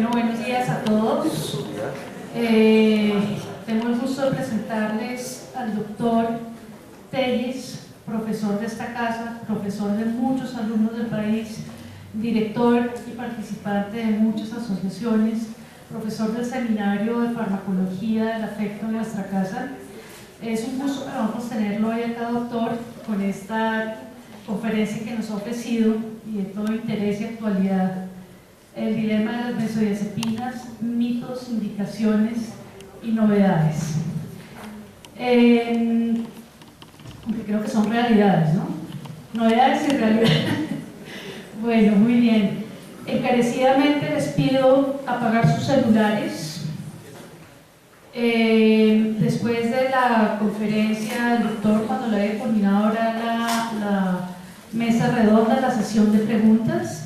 Bueno, buenos días a todos. Tengo el gusto de presentarles al doctor Telles, profesor de esta casa, profesor de muchos alumnos del país, director y participante de muchas asociaciones, profesor del Seminario de Farmacología del Afecto en nuestra casa. Es un gusto para nosotros tenerlo hoy acá, doctor, con esta conferencia que nos ha ofrecido y de todo interés y actualidad: el dilema de las benzodiazepinas, mitos, indicaciones y novedades. Aunque creo que son realidades, ¿no? Novedades y realidades. Bueno, muy bien. Encarecidamente les pido apagar sus celulares. Después de la conferencia del doctor, cuando le haya culminado ahora la mesa redonda, la sesión de preguntas,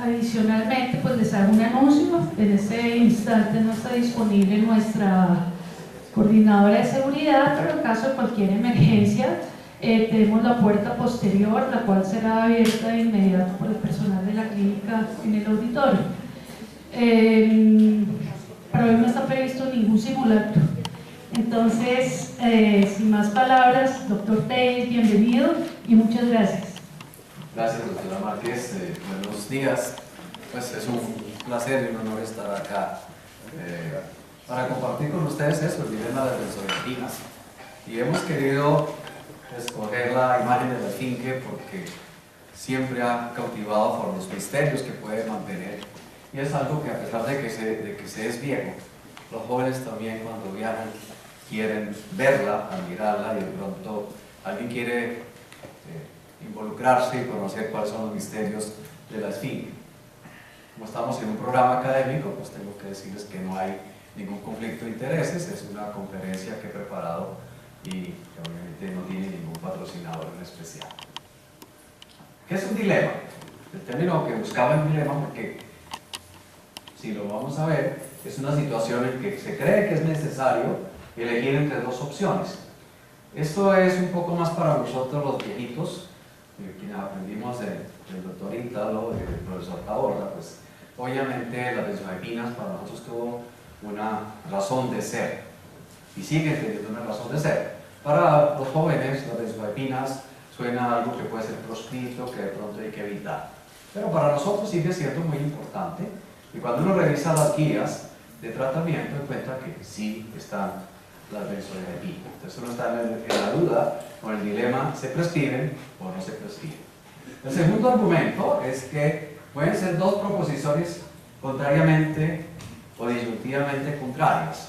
adicionalmente pues les hago un anuncio. En este instante no está disponible nuestra coordinadora de seguridad, pero en caso de cualquier emergencia tenemos la puerta posterior, la cual será abierta de inmediato por el personal de la clínica en el auditorio. Para hoy no está previsto ningún simulacro. Entonces, sin más palabras, doctor Telles, bienvenido y muchas gracias. Gracias, doctora Márquez. Buenos días. Pues es un placer y un honor estar acá para compartir con ustedes eso, el dilema de las benzodiazepinas. Y hemos querido escoger la imagen de la esfinge porque siempre ha cautivado por los misterios que puede mantener. Y es algo que, a pesar de que se es viejo, los jóvenes también, cuando viajan, quieren verla, admirarla, y de pronto alguien quiere involucrarse y conocer cuáles son los misterios de la esfinge. Como estamos en un programa académico, pues tengo que decirles que no hay ningún conflicto de intereses. Es una conferencia que he preparado y que obviamente no tiene ningún patrocinador en especial. ¿Qué es un dilema? El término que buscaba en dilema, porque si lo vamos a ver, es una situación en que se cree que es necesario elegir entre dos opciones. Esto es un poco más para nosotros los viejitos, quienes aprendimos del doctor Ítalo, del profesor Taborda. Pues obviamente las benzodiazepinas para nosotros tuvo una razón de ser y sigue teniendo una razón de ser. Para los jóvenes las benzodiazepinas suena a algo que puede ser proscrito, que de pronto hay que evitar, pero para nosotros sigue siendo muy importante. Y cuando uno revisa las guías de tratamiento, encuentra que sí están las benzodiazepinas. Entonces uno está en la duda con el dilema: ¿se prescriben o no se prescriben? El segundo argumento es que pueden ser dos proposiciones contrariamente o disyuntivamente contrarias.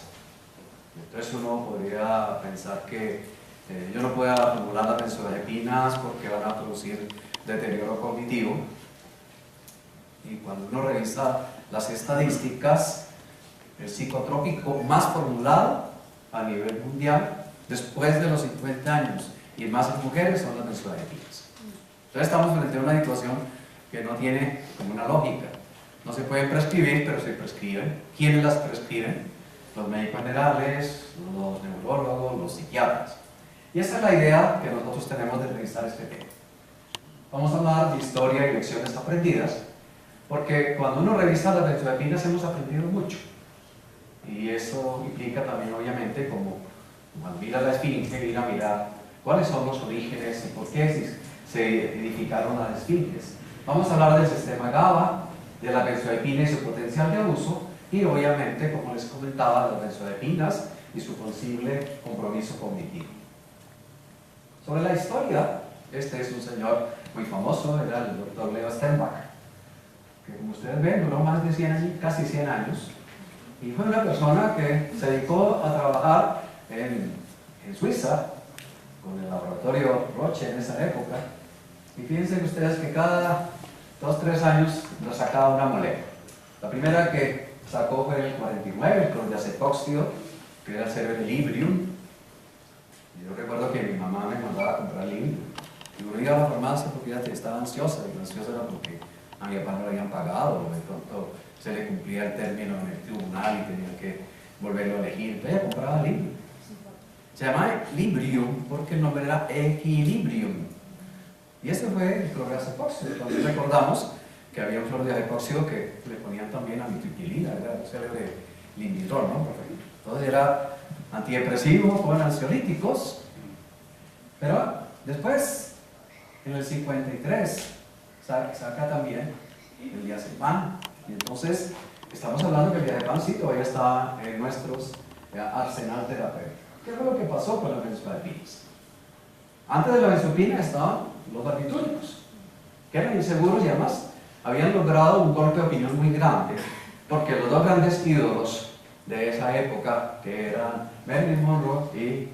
Entonces uno podría pensar que yo no puedo formular las benzodiazepinas porque van a producir deterioro cognitivo. Y cuando uno revisa las estadísticas, el psicotrópico más formulado a nivel mundial después de los 50 años y más en mujeres son las benzodiazepinas. Entonces estamos frente a una situación que no tiene como una lógica. No se pueden prescribir, pero se prescriben. ¿Quiénes las prescriben? Los médicos generales, los neurólogos, los psiquiatras. Y esa es la idea que nosotros tenemos de revisar este tema. Vamos a hablar de historia y lecciones aprendidas, porque cuando uno revisa las benzodiazepinas hemos aprendido mucho. Y eso implica también, obviamente, como cuando mira la esfinge, ir a mirar cuáles son los orígenes y por qué se edificaron las esfinges. Vamos a hablar del sistema GABA, de la benzodiazepina y su potencial de abuso, y obviamente, como les comentaba, las benzodiazepinas y su posible compromiso cognitivo. Sobre la historia, este es un señor muy famoso, era el doctor Leo Stenbach, que como ustedes ven duró más de 100 años, casi 100 años, y fue una persona que se dedicó a trabajar en Suiza con el laboratorio Roche en esa época. Y fíjense ustedes que cada 2-3 años nos sacaba una molécula. La primera que sacó fue en el 49, el clordiazepóxido, que era el cerebrilibrium. Yo recuerdo que mi mamá me mandaba a comprar Librium, y uno iba a la farmacia porque ella estaba ansiosa, y ansiosa era porque a mi papá no lo habían pagado, o de pronto se le cumplía el término en el tribunal y tenía que volverlo a elegir. Entonces ella compraba Librium. Se llamaba Librium porque el nombre era Equilibrium. Y ese fue el clordiazepóxido. Entonces recordamos que había un fluoruro de hipóxido que le ponían también amitriptilina, era el célebre Limidrol, ¿no, profe? Entonces era antidepresivo con ansiolíticos, pero después, en el 53, saca también el diazepam. Y entonces, estamos hablando que el diazepam sí todavía está en nuestros arsenal terapéutico. ¿Qué fue lo que pasó con las benzodiazepinas? Antes de la benzodiazepina estaban los barbitúricos, que eran inseguros y además habían logrado un golpe de opinión muy grande, porque los dos grandes ídolos de esa época, que eran Marilyn Monroe y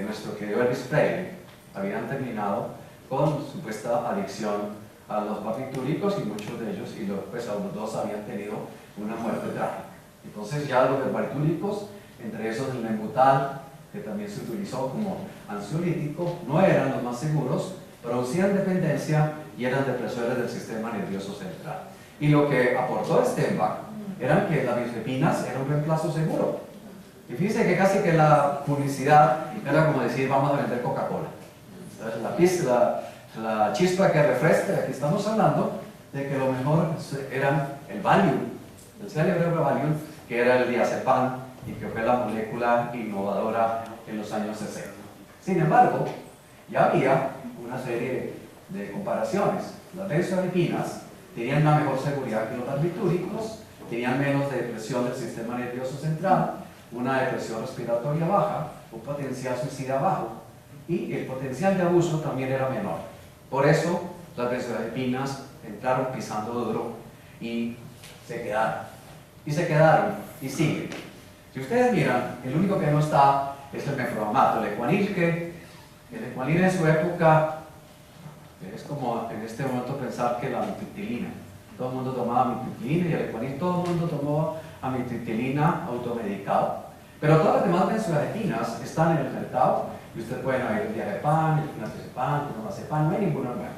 nuestro querido Elvis Presley, habían terminado con supuesta adicción a los barbitúricos y muchos de ellos, y pues a los dos habían tenido una muerte trágica. Entonces ya los barbitúricos, entre esos el Nembutal, que también se utilizó como ansiolítico, no eran los más seguros, producían dependencia y eran depresores del sistema nervioso central. Y lo que aportó Stenbach eran que las benzodiazepinas eran un reemplazo seguro. Y fíjense que casi que la publicidad era como decir, vamos a vender Coca-Cola. La chispa que refresca, aquí estamos hablando de que lo mejor eran el Valium, el célebre Valium, que era el diazepam y que fue la molécula innovadora en los años 60. Sin embargo, ya había una serie de comparaciones. Las benzodiazepinas tenían una mejor seguridad que los barbitúricos, tenían menos depresión del sistema nervioso central, una depresión respiratoria baja, un potencial suicida bajo y el potencial de abuso también era menor. Por eso las benzodiazepinas entraron pisando duro y se quedaron y siguen. Si ustedes miran, el único que no está es el mefloamato, el Equanil, que el Equanil en su época es como en este momento pensar que la amitriptilina. Todo el mundo tomaba amitriptilina y el Equanil todo el mundo tomó amitriptilina automedicado. Pero todas las demás benzodiazepinas están en el mercado y ustedes pueden oír el diazepam, el clonazepam, el clonazepam, no hay ninguna nueva.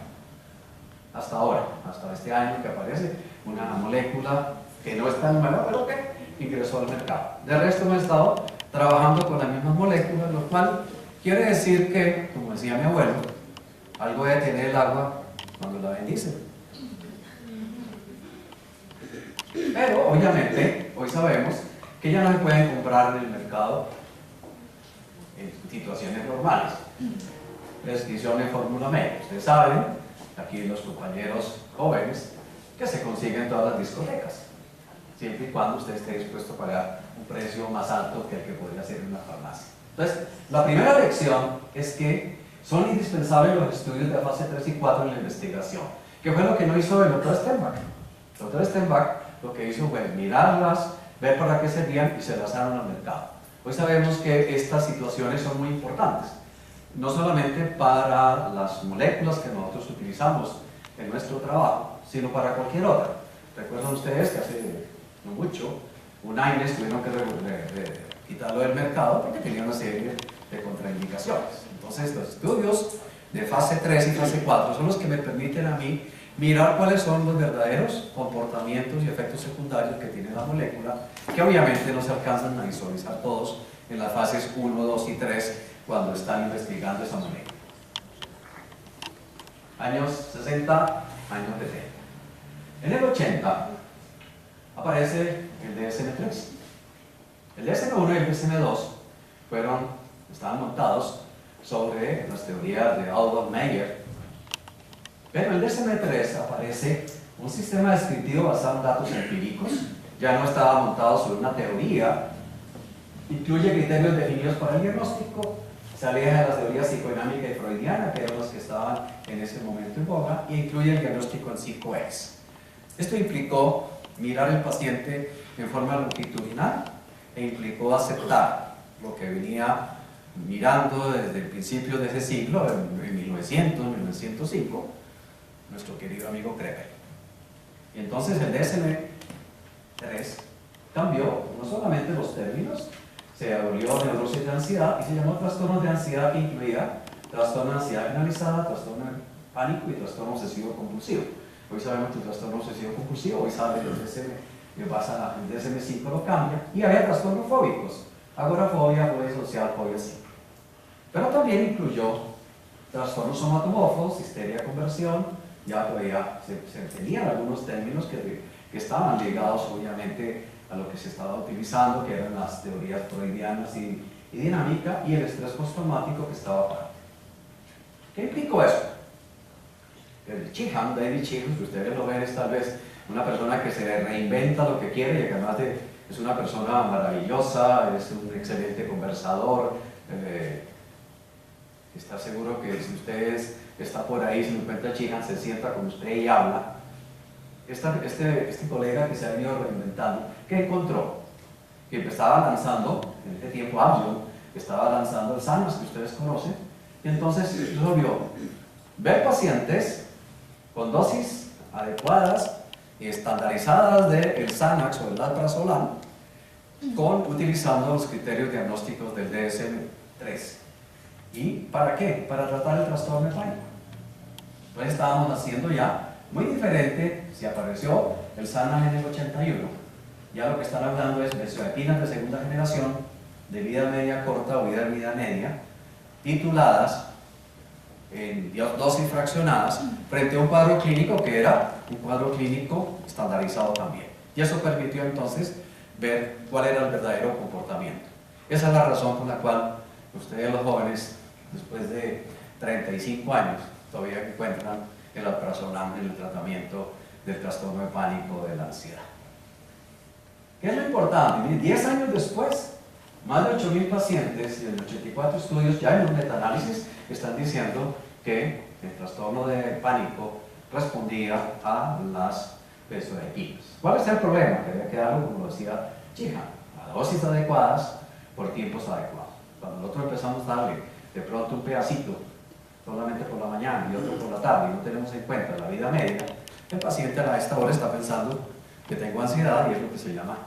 Hasta ahora, hasta este año que aparece una molécula que no es tan nueva, pero que ingresó al mercado. De resto hemos estado trabajando con las mismas moléculas, lo cual quiere decir que, como decía mi abuelo, algo debe tener el agua cuando la bendice. Pero obviamente hoy sabemos que ya no se pueden comprar en el mercado en situaciones normales. Prescripción en fórmula media. Ustedes saben, aquí los compañeros jóvenes, que se consiguen en todas las discotecas, siempre y cuando usted esté dispuesto a pagar un precio más alto que el que podría ser en una farmacia. Entonces, la primera lección es que son indispensables los estudios de fase 3 y 4 en la investigación, que fue lo que no hizo el doctor Stenbach. El doctor Stenbach lo que hizo fue mirarlas, ver para qué servían y se lanzaron al mercado. Hoy sabemos que estas situaciones son muy importantes, no solamente para las moléculas que nosotros utilizamos en nuestro trabajo, sino para cualquier otra. Recuerdan ustedes que hace no mucho, un AINES tuvieron que quitarlo del mercado porque tenía una serie de contraindicaciones. Entonces, los estudios de fase 3 y fase 4 son los que me permiten a mí mirar cuáles son los verdaderos comportamientos y efectos secundarios que tiene la molécula, que obviamente no se alcanzan a visualizar todos en las fases 1, 2 y 3 cuando están investigando esa molécula. Años 60, años 70. En el 80 aparece el DSM-3. El DSM-1 y el DSM-2 estaban montados sobre las teorías de Aldous Meyer, pero en el DSM-3 aparece un sistema descriptivo basado en datos empíricos, ya no estaba montado sobre una teoría, incluye criterios definidos para el diagnóstico, se aleja de las teorías psicodinámica y freudiana, que eran las que estaban en ese momento en boga, e incluye el diagnóstico en psico-ex. Esto implicó mirar al paciente en forma longitudinal e implicó aceptar lo que venía mirando desde el principio de ese siglo, en 1900, 1905, nuestro querido amigo Kremer. Y entonces el DSM-3 cambió no solamente los términos, se abolió neurosis de ansiedad y se llamó trastornos de ansiedad, que incluía trastorno de ansiedad generalizada, trastorno de pánico y trastorno obsesivo compulsivo. Hoy sabemos que el trastorno obsesivo compulsivo, hoy sabe que el DSM-5 lo cambia, y había trastornos fóbicos, agorafobia, fobia social, fobia simple. Pero también incluyó trastornos somatomorfos, histeria de conversión, ya todavía se tenían algunos términos que estaban ligados obviamente a lo que se estaba utilizando, que eran las teorías freudianas y dinámica, y el estrés postraumático que estaba aparte. ¿Qué implicó eso? El Sheehan, David Sheehan, que ustedes lo ven, es tal vez una persona que se reinventa lo que quiere y que además es una persona maravillosa, es un excelente conversador. Está seguro que si usted está por ahí, si encuentra Sheehan, se sienta con usted y habla. Este colega que se ha venido reinventando, ¿qué encontró? Que estaba lanzando, en este tiempo Absalom, estaba lanzando el Xanax que ustedes conocen, y entonces resolvió ver pacientes con dosis adecuadas y estandarizadas del Xanax o el alprazolam, utilizando los criterios diagnósticos del DSM-3. ¿Y para qué? Para tratar el trastorno de pánico. Entonces estábamos haciendo ya muy diferente. Si apareció el Xanax en el 81, ya lo que están hablando es benzodiazepinas de segunda generación, de vida media corta o vida media, tituladas en dosis fraccionadas, frente a un cuadro clínico que era un cuadro clínico estandarizado también. Y eso permitió entonces ver cuál era el verdadero comportamiento. Esa es la razón por la cual ustedes los jóvenes, después de 35 años, todavía encuentran el alprazolam en el tratamiento del trastorno de pánico, de la ansiedad. ¿Qué es lo importante? 10 años después, más de 8.000 pacientes y en 84 estudios ya en un metaanálisis están diciendo que el trastorno de pánico respondía a las benzodiazepinas. ¿Cuál es el problema? Que había que darlo, como lo decía Sheehan, a dosis adecuadas por tiempos adecuados. Cuando nosotros empezamos a darle de pronto un pedacito solamente por la mañana y otro por la tarde y no tenemos en cuenta la vida media, el paciente a esta hora está pensando que tengo ansiedad y es lo que se llama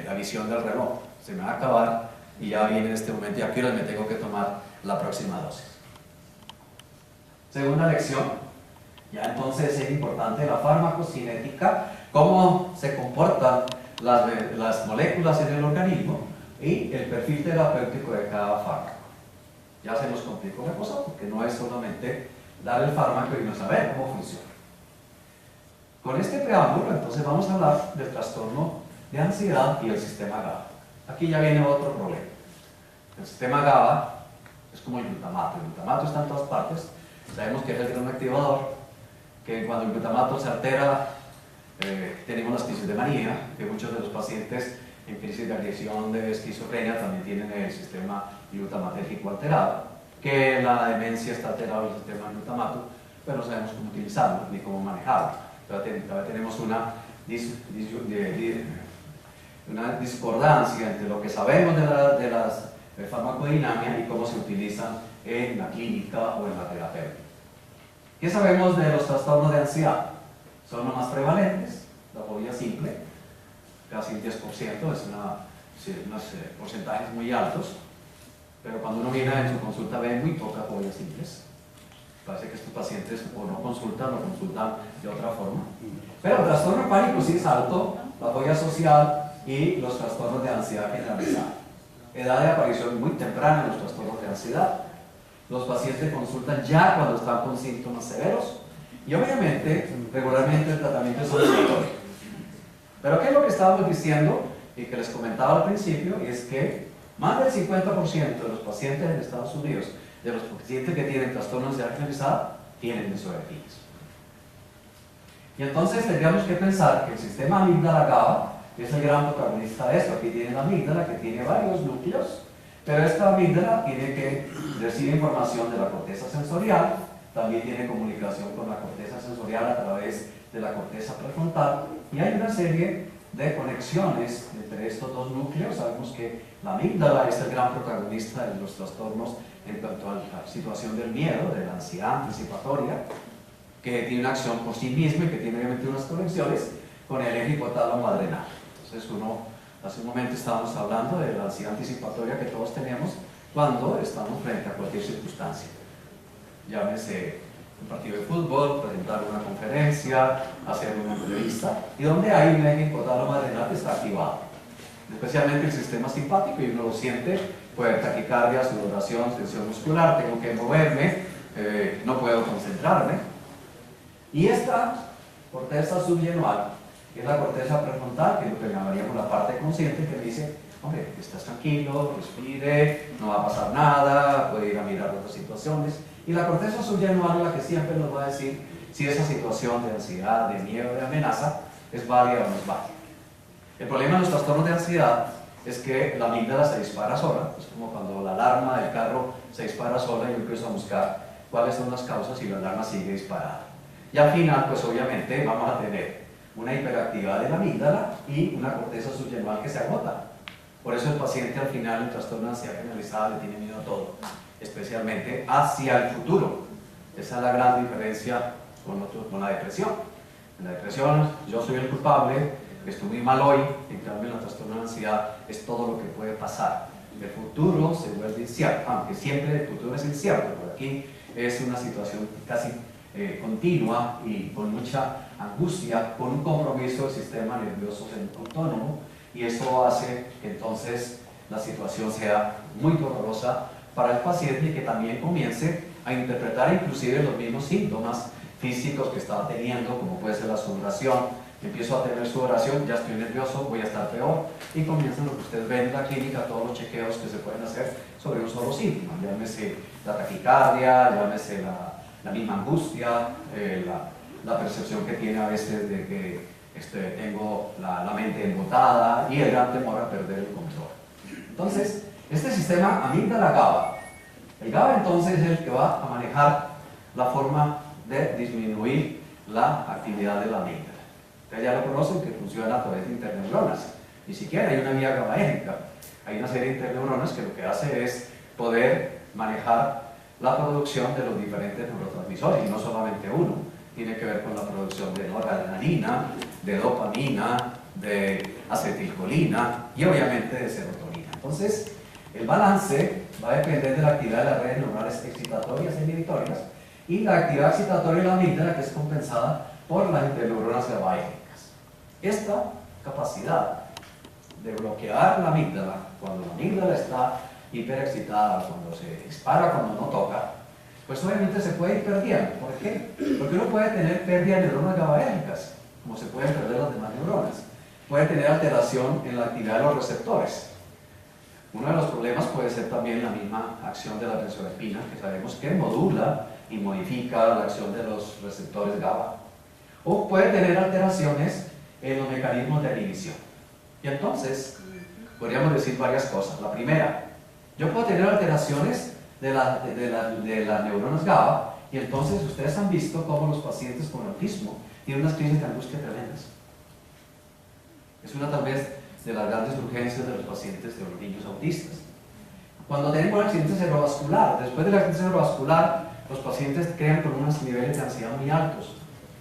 la visión del reloj. Se me va a acabar y ya viene este momento y a qué hora me tengo que tomar la próxima dosis. Segunda lección, ya entonces es importante la farmacocinética, cómo se comportan las moléculas en el organismo y el perfil terapéutico de cada fármaco. Ya se nos complicó la cosa porque no es solamente dar el fármaco y no saber cómo funciona. Con este preámbulo entonces vamos a hablar del trastorno de ansiedad y el sistema GABA. Aquí ya viene otro problema. El sistema GABA es como el glutamato. El glutamato está en todas partes. Sabemos que es el gran activador, que cuando el glutamato se altera tenemos las crisis de manía, que muchos de los pacientes en crisis de agresión de esquizofrenia también tienen el sistema glutamatérgico alterado, que la demencia está alterado el sistema glutamato, pero no sabemos cómo utilizarlo ni cómo manejarlo. Todavía tenemos una discordancia entre lo que sabemos de las farmacodinámica y cómo se utilizan en la clínica o en la terapia. ¿Qué sabemos de los trastornos de ansiedad? Son los más prevalentes, la fobia simple, casi el 10%, unos porcentajes muy altos, pero cuando uno viene en su consulta ve muy pocas fobias simples. Parece que estos pacientes o no consultan de otra forma. Pero el trastorno de pánico sí es alto, la fobia social y los trastornos de ansiedad generalizada. Edad de aparición muy temprana en los trastornos de ansiedad. Los pacientes consultan ya cuando están con síntomas severos y obviamente regularmente el tratamiento es obligatorio. Pero ¿qué es lo que estábamos diciendo y que les comentaba al principio? Es que más del 50% de los pacientes en Estados Unidos, de los pacientes que tienen trastornos de ansiedad generalizada, tienen benzodiazepinas. Y entonces tendríamos que pensar que el sistema amígdala-GABA es el gran protagonista de esto. Aquí tiene la amígdala que tiene varios núcleos, pero esta amígdala tiene que recibir información de la corteza sensorial, también tiene comunicación con la corteza sensorial a través de la corteza prefrontal, y hay una serie de conexiones entre estos dos núcleos. Sabemos que la amígdala es el gran protagonista de los trastornos en cuanto a la situación del miedo, de la ansiedad anticipatoria, que tiene una acción por sí misma y que tiene obviamente unas conexiones con el eje hipotálamo adrenal. Entonces hace un momento estábamos hablando de la ansiedad anticipatoria que todos tenemos cuando estamos frente a cualquier circunstancia. Llámese un partido de fútbol, presentar una conferencia, hacer una entrevista, y donde hay un eje hipotálamo adrenal que está activado. Especialmente el sistema simpático, y uno lo siente, puede haber taquicardia, sudoración, tensión muscular, tengo que moverme, no puedo concentrarme. Y esta corteza subgenual, que es la corteza prefrontal, que es lo que llamaríamos la parte consciente, que dice, hombre, estás tranquilo, respire, no va a pasar nada, puede ir a mirar otras situaciones. Y la corteza subgenual es la que siempre nos va a decir si esa situación de ansiedad, de miedo, de amenaza es válida o no es válida. El problema de los trastornos de ansiedad es que la amígdala se dispara sola, es como cuando la alarma del carro se dispara sola y yo empiezo a buscar cuáles son las causas y la alarma sigue disparada. Y al final, pues obviamente vamos a tener una hiperactividad de la amígdala y una corteza subgenual que se agota. Por eso el paciente al final en trastorno de ansiedad generalizada le tiene miedo a todo, especialmente hacia el futuro. Esa es la gran diferencia con la depresión. En la depresión, yo soy el culpable, estoy muy mal hoy, en cambio en el trastorno de ansiedad es todo lo que puede pasar. El futuro se vuelve incierto, aunque siempre el futuro es incierto, pero aquí es una situación casi continua y con mucha angustia, con un compromiso del sistema nervioso autónomo, y eso hace que entonces la situación sea muy dolorosa para el paciente y que también comience a interpretar inclusive los mismos síntomas físicos que está teniendo, como puede ser la sudoración. Empiezo a tener sudoración, ya estoy nervioso, voy a estar peor, y comienzan lo que ustedes ven en la clínica, todos los chequeos que se pueden hacer sobre un solo síntoma, llámese la taquicardia, llámese la misma angustia, la percepción que tiene a veces de que tengo la mente embotada y el gran temor a perder el control. Entonces, este sistema amígdala-GABA, el GABA entonces es el que va a manejar la forma de disminuir la actividad de la amígdala. Ustedes ya lo conocen, que funciona a través de interneuronas. Ni siquiera hay una vía GABAérgica. Hay una serie de interneuronas que lo que hace es poder manejar la producción de los diferentes neurotransmisores, y no solamente uno. Tiene que ver con la producción de noradrenalina, de dopamina, de acetilcolina y obviamente de serotonina. Entonces, el balance va a depender de la actividad de las redes neuronales excitatorias e inhibitorias y la actividad excitatoria de la amígdala, que es compensada por las interneuronas GABAérgicas. Esta capacidad de bloquear la amígdala, cuando la amígdala está hiperexcitada, cuando se dispara, cuando no toca, pues obviamente se puede ir perdiendo. ¿Por qué? Porque uno puede tener pérdida de neuronas GABAérgicas, como se pueden perder las demás neuronas. Puede tener alteración en la actividad de los receptores. Uno de los problemas puede ser también la misma acción de la benzodiazepina, que sabemos que modula y modifica la acción de los receptores GABA. O puede tener alteraciones en los mecanismos de inhibición. Y entonces, podríamos decir varias cosas. La primera, yo puedo tener alteraciones de las neuronas GABA, y entonces ustedes han visto cómo los pacientes con autismo tienen unas crisis de angustia tremendas. Es una tal vez de las grandes urgencias de los pacientes de los niños autistas. Cuando tenemos un accidente cerebrovascular, después del accidente cerebrovascular, los pacientes quedan con unos niveles de ansiedad muy altos.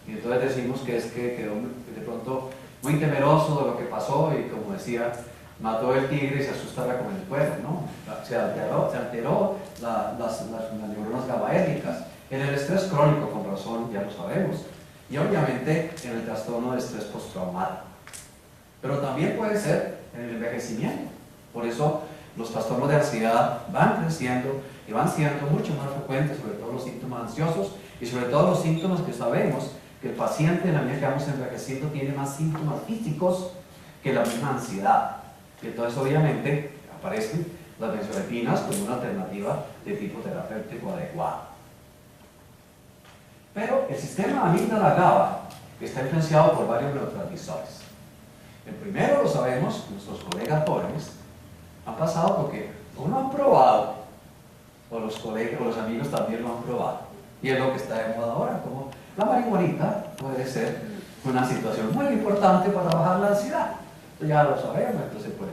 Y entonces decimos que es que quedó de pronto muy temeroso de lo que pasó y, como decía, mató el tigre y se asustaba con el cuervo, ¿no? Se alteró las neuronas GABAérgicas. En el estrés crónico, con razón, ya lo sabemos. Y obviamente en el trastorno de estrés postraumático. Pero también puede ser en el envejecimiento. Por eso los trastornos de ansiedad van creciendo y van siendo mucho más frecuentes, sobre todo los síntomas ansiosos y sobre todo los síntomas que sabemos que el paciente, en la medida que vamos envejeciendo, tiene más síntomas físicos que la misma ansiedad. Y entonces obviamente aparecen las benzodiazepinas como una alternativa de tipo terapéutico adecuado. Pero el sistema amígdala-GABA está influenciado por varios neurotransmisores. El primero lo sabemos, nuestros colegas jóvenes han pasado porque o lo han probado, o los colegas o los amigos también lo han probado. Y es lo que está de moda ahora, como la marihuanita puede ser una situación muy importante para bajar la ansiedad. Ya lo sabemos, entonces se puede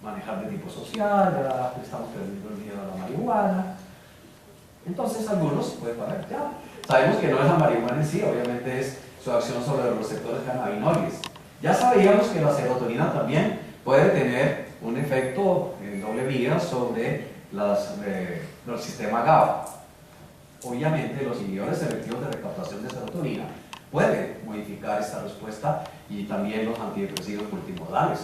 manejar de tipo social, ya estamos perdiendo el miedo a la marihuana. Entonces algunos pueden parar, ya. Sabemos que no es la marihuana en sí, obviamente es su acción sobre los receptores cannabinoides. Ya sabíamos que la serotonina también puede tener un efecto en doble vía sobre el sistema GABA. Obviamente los inhibidores selectivos de recaptación de serotonina pueden modificar esta respuesta, y también los antidepresivos multimodales.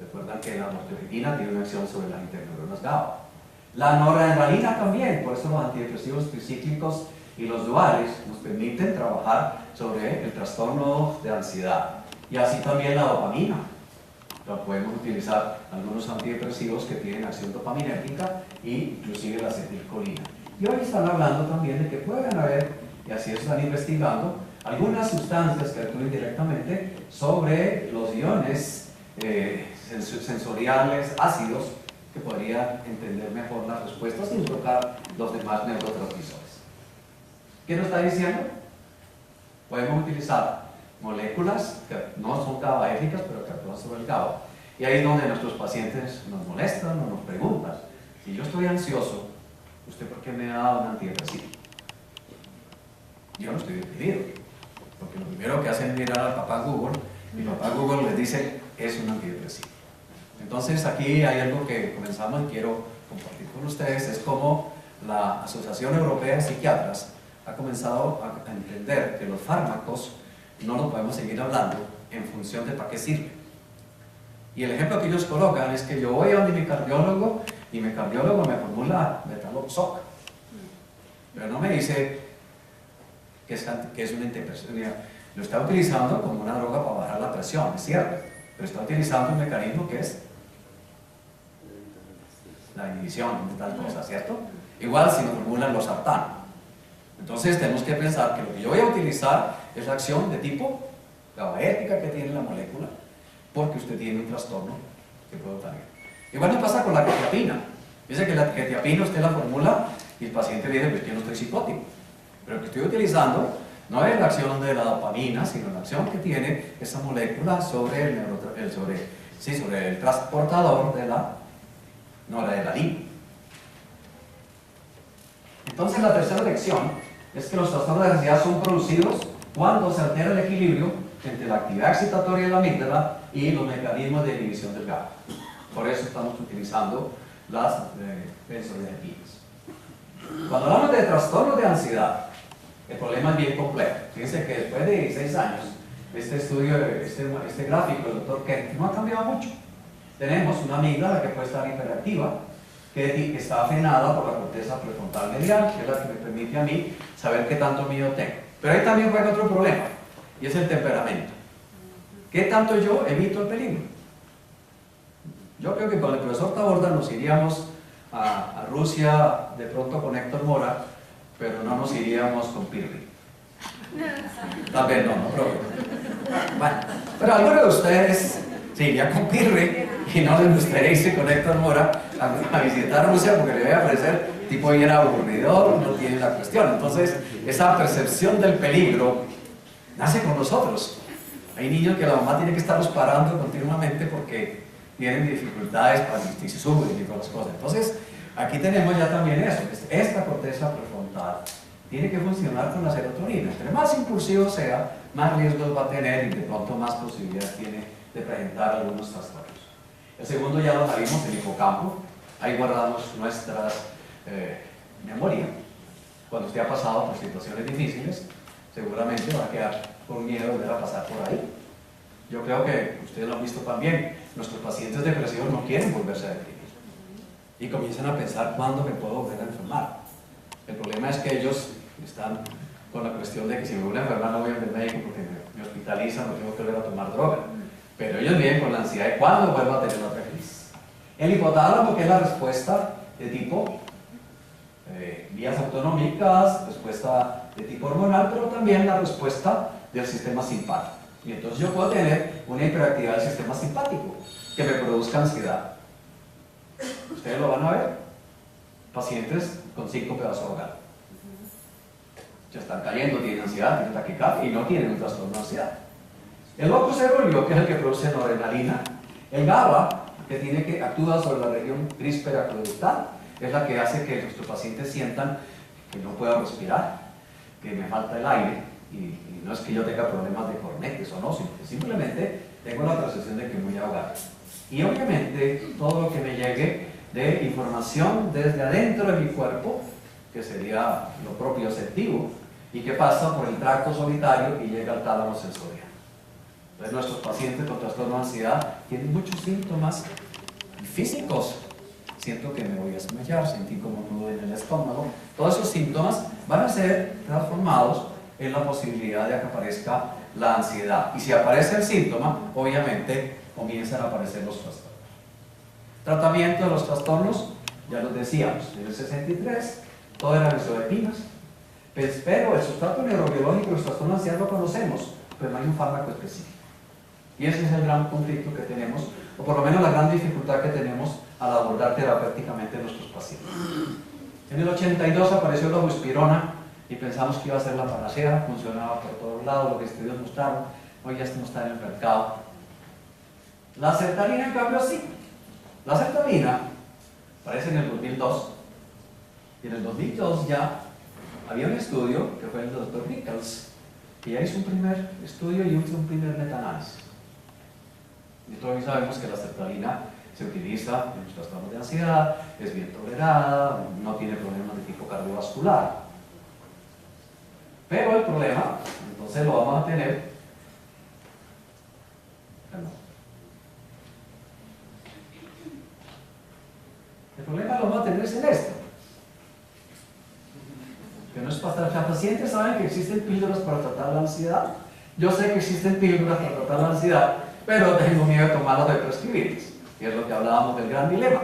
Recuerdan que la norepinefrina tiene una acción sobre las interneuronas GABA. La noradrenalina también, por eso los antidepresivos tricíclicos y los duales nos permiten trabajar sobre el trastorno de ansiedad. Y así también la dopamina. Lo podemos utilizar algunos antidepresivos que tienen acción dopaminérgica e inclusive la acetilcolina. Y hoy están hablando también de que pueden haber, y así están investigando, algunas sustancias que actúen directamente sobre los iones sensoriales ácidos que podrían entender mejor las respuestas sin tocar los demás neurotransmisores. ¿Qué nos está diciendo? Podemos utilizar moléculas que no son GABAérgicas, pero que actúan sobre el GABA. Y ahí es donde nuestros pacientes nos molestan o nos preguntan: si yo estoy ansioso, ¿usted por qué me ha dado un antidepresivo? Yo no estoy deprimido, porque lo primero que hacen es mirar al papá Google, y papá Google les dice: es un antidepresivo. Entonces aquí hay algo que comenzamos y quiero compartir con ustedes, es cómo la Asociación Europea de Psiquiatras ha comenzado a entender que los fármacos no los podemos seguir hablando en función de para qué sirve. Y el ejemplo que ellos colocan es que yo voy a donde mi cardiólogo y mi cardiólogo me formula Metaloxoc, pero no me dice que es una antidepresivo. Lo está utilizando como una droga para bajar la presión, es cierto, pero está utilizando un mecanismo que es la inhibición de tal cosa, ¿cierto? Igual si nos formulan los sartán. Entonces tenemos que pensar que lo que yo voy a utilizar es la acción de tipo GABAérgica que tiene la molécula, porque usted tiene un trastorno que puede tener. Igual nos pasa con la quetiapina. Dice que la quetiapina usted la formula y el paciente dice: pues yo no estoy psicótico, pero lo que estoy utilizando no es la acción de la dopamina, sino la acción que tiene esa molécula sobre el transportador de la noradrenalina. Entonces la tercera lección es que los trastornos de ansiedad son producidos cuando se altera el equilibrio entre la actividad excitatoria de la amígdala y los mecanismos de inhibición del GABA. Por eso estamos utilizando las benzodiazepinas. Cuando hablamos de trastornos de ansiedad, el problema es bien complejo. Fíjense que después de 16 años, este estudio, este gráfico del doctor Kent no ha cambiado mucho. Tenemos una amígdala que puede estar hiperactiva, que está frenada por la corteza prefrontal medial, que es la que me permite a mí saber qué tanto miedo tengo. Pero ahí también juega otro problema, y es el temperamento. ¿Qué tanto yo evito el peligro? Yo creo que con el profesor Taborda nos iríamos a Rusia de pronto con Héctor Mora, pero no nos iríamos con Pirri. Tal vez no, pero bueno, pero alguno de ustedes se iría con Pirri y no les gustaría irse con Héctor Mora a visitar Rusia porque le voy a parecer tipo bien aburridor, no tiene la cuestión. Entonces, esa percepción del peligro nace con nosotros. Hay niños que la mamá tiene que estarlos parando continuamente porque tienen dificultades para y se suben y todas las cosas. Entonces, aquí tenemos ya también eso, esta corteza prefrontal tiene que funcionar con la serotonina. Entre más impulsivo sea, más riesgos va a tener y de pronto más posibilidades tiene de presentar algunos trastornos. El segundo ya lo salimos, el hipocampo. Ahí guardamos nuestras memoria. Cuando usted ha pasado por situaciones difíciles, seguramente va a quedar con miedo de volver a pasar por ahí. Yo creo que ustedes lo han visto también. Nuestros pacientes depresivos no quieren volverse a deprimir y comienzan a pensar: ¿cuándo me puedo volver a enfermar? El problema es que ellos están con la cuestión de que si me vuelvo a enfermar no voy a ver médico porque me hospitalizan, no tengo que volver a tomar droga. Pero ellos viven con la ansiedad de cuándo vuelvo a tener otra crisis. El hipotálamo, que es la respuesta de tipo vías autonómicas, respuesta de tipo hormonal, pero también la respuesta del sistema simpático. Y entonces yo puedo tener una hiperactividad del sistema simpático que me produzca ansiedad. Ustedes lo van a ver. Pacientes con síncope vasovagal. Ya están cayendo, tienen ansiedad, tienen taquicardia y no tienen un trastorno de ansiedad. El locus coeruleus, que es el que produce noradrenalina. El GABA, que actúa sobre la región crispera-acueductal, es la que hace que nuestros pacientes sientan que no puedo respirar, que me falta el aire, y no es que yo tenga problemas de cornetes o no, sino que simplemente tengo la percepción de que me voy a ahogar. Y obviamente todo lo que me llegue de información desde adentro de mi cuerpo, que sería lo propioceptivo, y que pasa por el tracto solitario y llega al tálamo sensorial. Entonces nuestros pacientes con trastorno de ansiedad tienen muchos síntomas físicos, siento que me voy a desmayar, sentí como un nudo en el estómago. Todos esos síntomas van a ser transformados en la posibilidad de que aparezca la ansiedad. Y si aparece el síntoma, obviamente comienzan a aparecer los trastornos. Tratamiento de los trastornos, ya los decíamos, en el 63, todo era benzodiazepinas, pero el sustrato neurobiológico de los trastornos de ansiedad lo conocemos, pero no hay un fármaco específico. Y ese es el gran conflicto que tenemos, o por lo menos la gran dificultad que tenemos al abordar terapéuticamente a nuestros pacientes. En el 82 apareció la buspirona y pensamos que iba a ser la panacea, funcionaba por todos lados, lo que estudios mostraron, hoy ya no está en el mercado. La sertralina, en cambio, sí. La sertralina aparece en el 2002, y en el 2002 ya había un estudio que fue el del Dr. Nichols, que ya hizo un primer estudio y hizo un primer metaanálisis. Y todos sabemos que la sertralina se utiliza en los trastornos de ansiedad, es bien tolerada, no tiene problemas de tipo cardiovascular. Pero el problema, entonces lo vamos a tener, el problema lo vamos a tener es en esto. Que no es para los pacientes saben que existen píldoras para tratar la ansiedad. Yo sé que existen píldoras para tratar la ansiedad, pero tengo miedo de tomarlas de prescribirlas. Y es lo que hablábamos del gran dilema.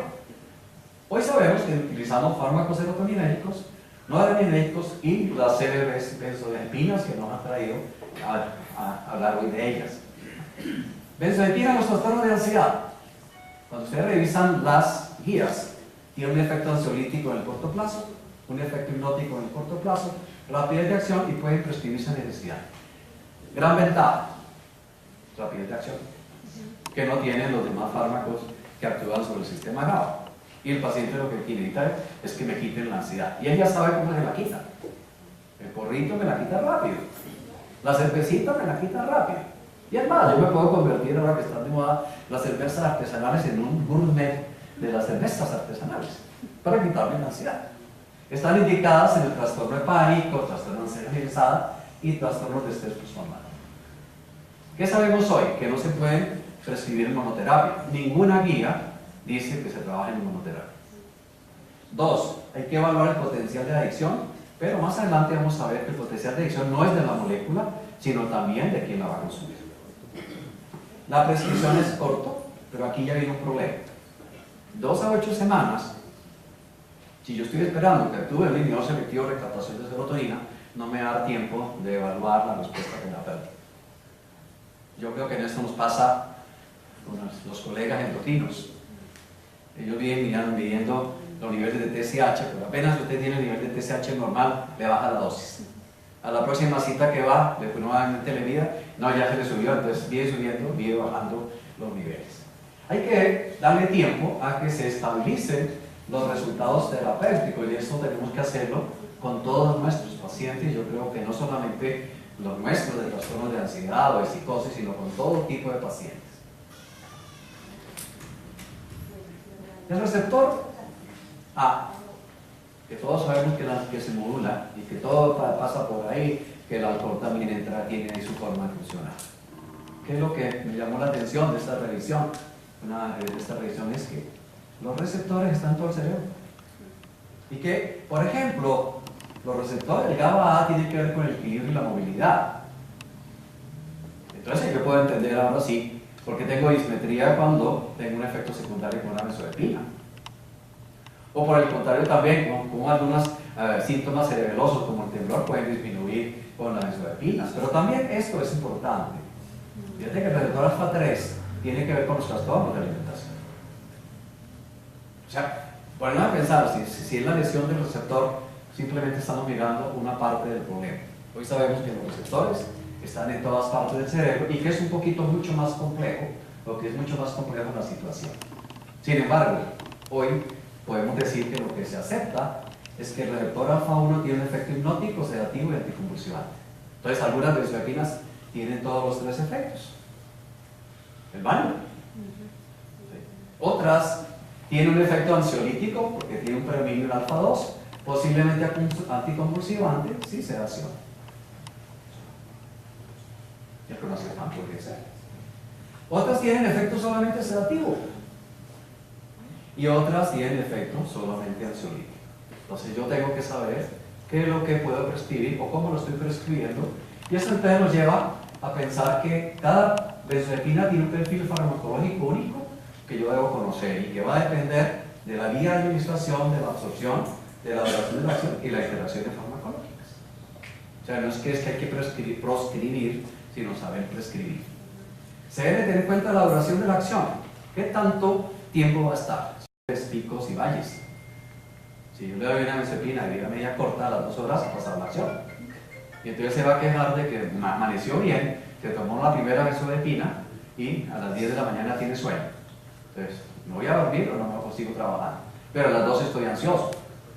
Hoy sabemos que utilizamos fármacos serotoninérgicos, noradrenérgicos y las benzodiazepinas que nos han traído a hablar hoy de ellas. Benzodiazepinas en los trastornos de ansiedad. Cuando ustedes revisan las guías, tiene un efecto ansiolítico en el corto plazo, un efecto hipnótico en el corto plazo, rapidez de acción y pueden prescribirse en necesidad. Gran ventaja, rapidez de acción, que no tienen los demás fármacos que actúan sobre el sistema GABA. Y el paciente lo que quiere evitar es que me quiten la ansiedad. Y ella sabe cómo se la quita. El porrito me la quita rápido. La cervecita me la quita rápido. Y es más, yo me puedo convertir, ahora que están de moda las cervezas artesanales, en un gourmet de las cervezas artesanales para quitarme la ansiedad. Están indicadas en el trastorno de pánico, trastorno de ansiedad generalizada y trastornos de estrés postraumático. ¿Qué sabemos hoy? Que no se pueden prescribir en monoterapia. Ninguna guía dice que se trabaje en monoterapia. 2. Hay que evaluar el potencial de adicción, pero más adelante vamos a ver que el potencial de adicción no es de la molécula, sino también de quien la va a consumir. La prescripción es corto, pero aquí ya viene un problema. 2 a 8 semanas, si yo estoy esperando que actúe el inhibidor selectivo de recaptación de serotonina, no me da tiempo de evaluar la respuesta terapéutica. Yo creo que en esto nos pasa con los colegas endocrinos. Ellos vienen midiendo los niveles de TSH, pero apenas usted tiene el nivel de TSH normal, le baja la dosis. A la próxima cita que va, después nuevamente le mida, no, ya se le subió, entonces viene subiendo, viene bajando los niveles. Hay que darle tiempo a que se estabilicen los resultados terapéuticos y eso tenemos que hacerlo con todos nuestros pacientes. Yo creo que no solamente los nuestros de trastornos de ansiedad o de psicosis, sino con todo tipo de pacientes. El receptor A, que todos sabemos que se modula y que todo pasa por ahí, que el alcohol también tiene ahí su forma de funcionar. ¿Qué es lo que me llamó la atención de esta revisión? Una de estas revisiones es que los receptores están en todo el cerebro. Y que, por ejemplo, los receptores del GABA A tienen que ver con el equilibrio y la movilidad. Entonces yo puedo entender ahora sí, porque tengo dismetría cuando tengo un efecto secundario con una benzodiazepina. O por el contrario también, con algunos síntomas cerebelosos como el temblor pueden disminuir con las benzodiazepinas. Pero también esto es importante. Fíjate que el receptor alfa 3 tiene que ver con los trastornos de alimentación. O sea, ponernos a pensar, si es la lesión del receptor, simplemente estamos mirando una parte del problema. Hoy sabemos que los receptores están en todas partes del cerebro y que es un poquito mucho más complejo, porque es mucho más complejo la situación. Sin embargo, hoy podemos decir que lo que se acepta es que el receptor alfa 1 tiene un efecto hipnótico, sedativo y anticonvulsivante. Entonces, algunas benzodiazepinas tienen todos los 3 efectos. El baño. ¿Sí? Otras tienen un efecto ansiolítico porque tiene un predominio alfa 2, posiblemente anticonvulsivante, sí, sedación. El clonazepam podría ser. Otras tienen efecto solamente sedativo. y otras tienen efecto solamente ansiolítico. Entonces yo tengo que saber qué es lo que puedo prescribir o cómo lo estoy prescribiendo, y eso entonces nos lleva a pensar que cada benzodiazepina tiene un perfil farmacológico único que yo debo conocer y que va a depender de la vía de administración, de la absorción, de la duración de la acción y las interacciones farmacológicas. O sea, no es que hay que proscribir, sino saber prescribir. Se debe tener en cuenta la duración de la acción. ¿Qué tanto tiempo va a estar? Picos y valles. Si yo le doy una benzodiazepina de vida media corta, a las 2 horas ha pasado la acción. Y entonces se va a quejar de que amaneció bien, se tomó la primera benzodiazepina y a las 10 de la mañana tiene sueño. Entonces, ¿me voy a dormir o no sigo trabajando? Pero a las 2 estoy ansioso.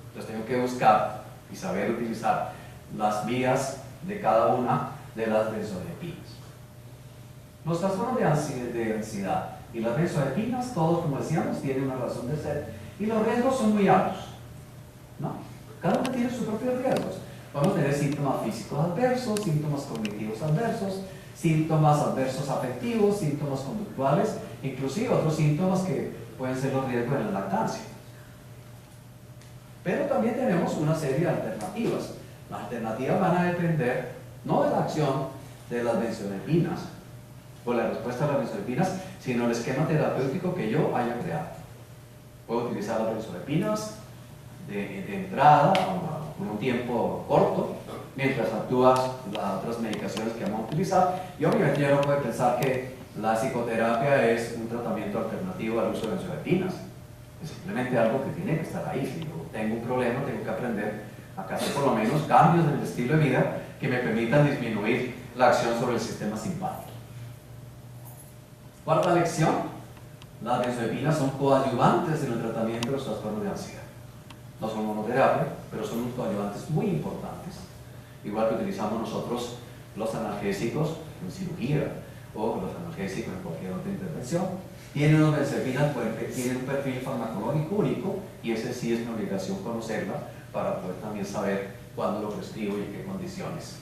Entonces tengo que buscar y saber utilizar las vías de cada una de las benzodiazepinas. Los trastornos de ansiedad y las benzodiazepinas, todos como decíamos, tienen una razón de ser y los riesgos son muy altos, ¿no? Cada uno tiene sus propios riesgos. Vamos a tener síntomas físicos adversos, síntomas cognitivos adversos, síntomas adversos afectivos, síntomas conductuales, inclusive otros síntomas que pueden ser los riesgos de la lactancia. Pero también tenemos una serie de alternativas. Las alternativas van a depender no de la acción de las benzodiazepinas o la respuesta a las benzodiazepinas, sino el esquema terapéutico que yo haya creado. Puedo utilizar las benzodiazepinas de entrada por un tiempo corto, mientras actúan las otras medicaciones que vamos a utilizar, y obviamente ya no puede pensar que la psicoterapia es un tratamiento alternativo al uso de benzodiazepinas. Es simplemente algo que tiene que estar ahí. Si yo tengo un problema, tengo que aprender a hacer por lo menos cambios en el estilo de vida que me permitan disminuir la acción sobre el sistema simpático. Cuarta lección: las benzodiazepinas son coadyuvantes en el tratamiento de los trastornos de ansiedad. No son monoterapia, pero son unos coadyuvantes muy importantes. Igual que utilizamos nosotros los analgésicos en cirugía o los analgésicos en cualquier otra intervención. Tienen unas benzodiazepinas que tienen un perfil farmacológico único, y ese sí es una obligación conocerla para poder también saber cuándo lo prescribo y en qué condiciones.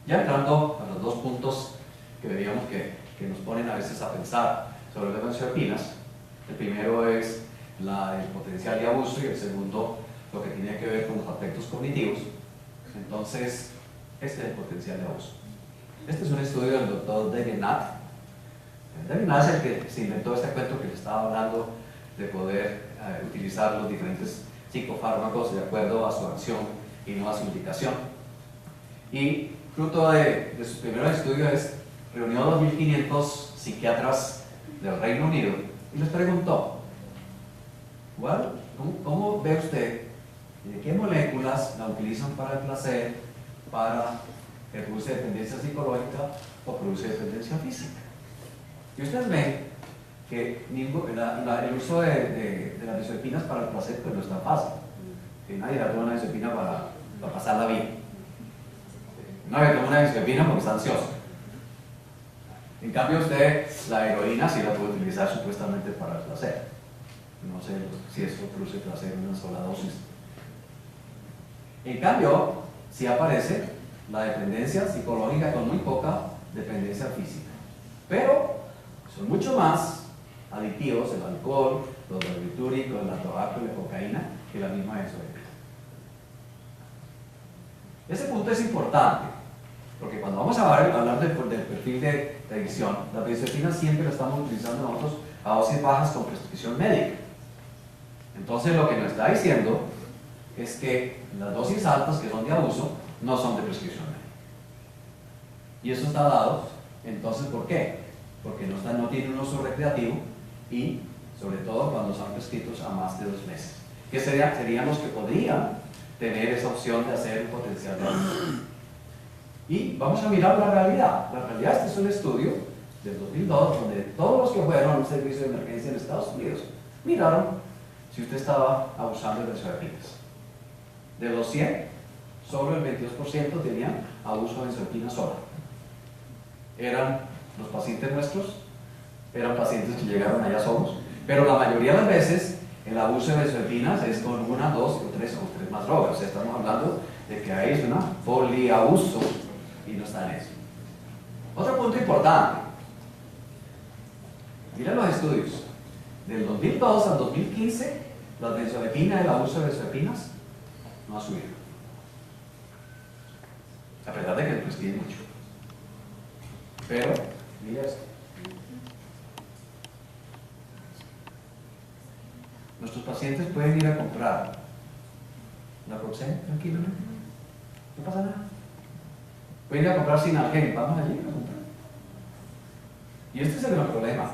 Ya entrando a los dos puntos que veíamos que nos ponen a veces a pensar sobre las benzodiazepinas. El primero es el potencial de abuso y el segundo lo que tiene que ver con los aspectos cognitivos. Entonces, este es el potencial de abuso. Este es un estudio del doctor Degenat. Degenat es el que se inventó este cuento que les estaba hablando de poder utilizar los diferentes psicofármacos de acuerdo a su acción y no a su indicación. Y fruto de sus primeros estudios reunió a 2.500 psiquiatras del Reino Unido y les preguntó: ¿cómo ve usted de qué moléculas la utilizan para el placer, para que produce dependencia psicológica o produce dependencia física? Y ustedes ven que el uso de las benzodiazepinas para el placer pues no es tan fácil. Que nadie le toma una benzodiazepina para pasarla bien. Nadie toma una benzodiazepina porque está ansioso. En cambio usted, la heroína sí la puede utilizar supuestamente para el placer. No sé si eso produce placer en una sola dosis. En cambio, sí aparece la dependencia psicológica con muy poca dependencia física. Pero son mucho más adictivos el alcohol, los barbitúricos, el tabaco y la cocaína que la misma benzodiazepina. Ese punto es importante, porque cuando vamos a hablar del perfil de adicción, las benzodiazepinas siempre las estamos utilizando nosotros a dosis bajas con prescripción médica. Entonces lo que nos está diciendo es que las dosis altas que son de abuso no son de prescripción médica. Y eso está dado, entonces, ¿por qué? Porque no tienen un uso recreativo y, sobre todo, cuando son prescritos a más de 2 meses. Que serían los que podrían tener esa opción de hacer un potencial de abuso. Y vamos a mirar la realidad. La realidad, este es un estudio del 2002, donde todos los que fueron a un servicio de emergencia en Estados Unidos miraron si usted estaba abusando de benzodiazepinas. De los 100, solo el 22% tenían abuso de benzodiazepina sola. Eran los pacientes nuestros, eran pacientes que llegaron allá solos, pero la mayoría de las veces el abuso de benzodiazepinas es con 1, 2 o 3 más drogas. O sea, estamos hablando de que hay una poliabuso y no está en eso. Otro punto importante: Miren los estudios. Del 2002 al 2015, las benzodiazepinas, el abuso de benzodiazepinas no ha subido. A pesar de que prescriben mucho. Pero, mira esto. Nuestros pacientes pueden ir a comprar naproxen tranquilamente. No pasa nada. Pueden ir a comprar Sinalgen. Vamos allí a comprar. Y este es el gran problema.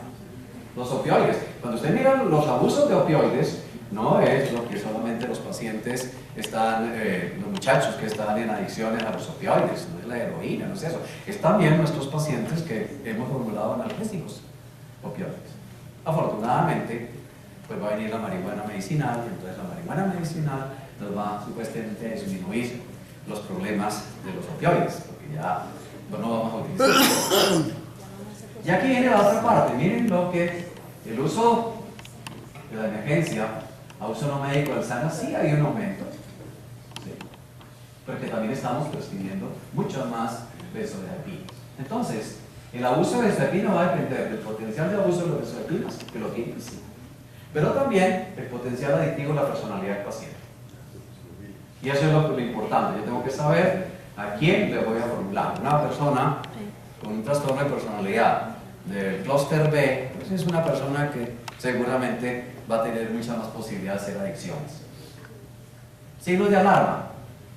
Los opioides. Cuando usted mira los abusos de opioides, no es lo que solamente los pacientes están, los muchachos que están en adicciones a los opioides, no es la heroína, no es eso. Es también nuestros pacientes que hemos formulado analgésicos opioides. Afortunadamente, pues va a venir la marihuana medicinal, y entonces la marihuana medicinal nos va supuestamente a disminuir los problemas de los opioides, porque ya no vamos a utilizar. Y aquí viene la otra parte. Miren lo que el uso de la emergencia a uso no médico del SANA sí hay un aumento, ¿sí? Porque también estamos prescribiendo mucho más benzodiazepinas. Entonces, el abuso de benzodiazepina va a depender del potencial de abuso de las benzodiazepinas, que lo tiene, sí, pero también el potencial adictivo de la personalidad del paciente. Y eso es lo importante. Yo tengo que saber a quién le voy a formular. Una persona con un trastorno de personalidad del clúster B, pues es una persona que seguramente va a tener muchas más posibilidades de hacer adicciones. Signos de alarma.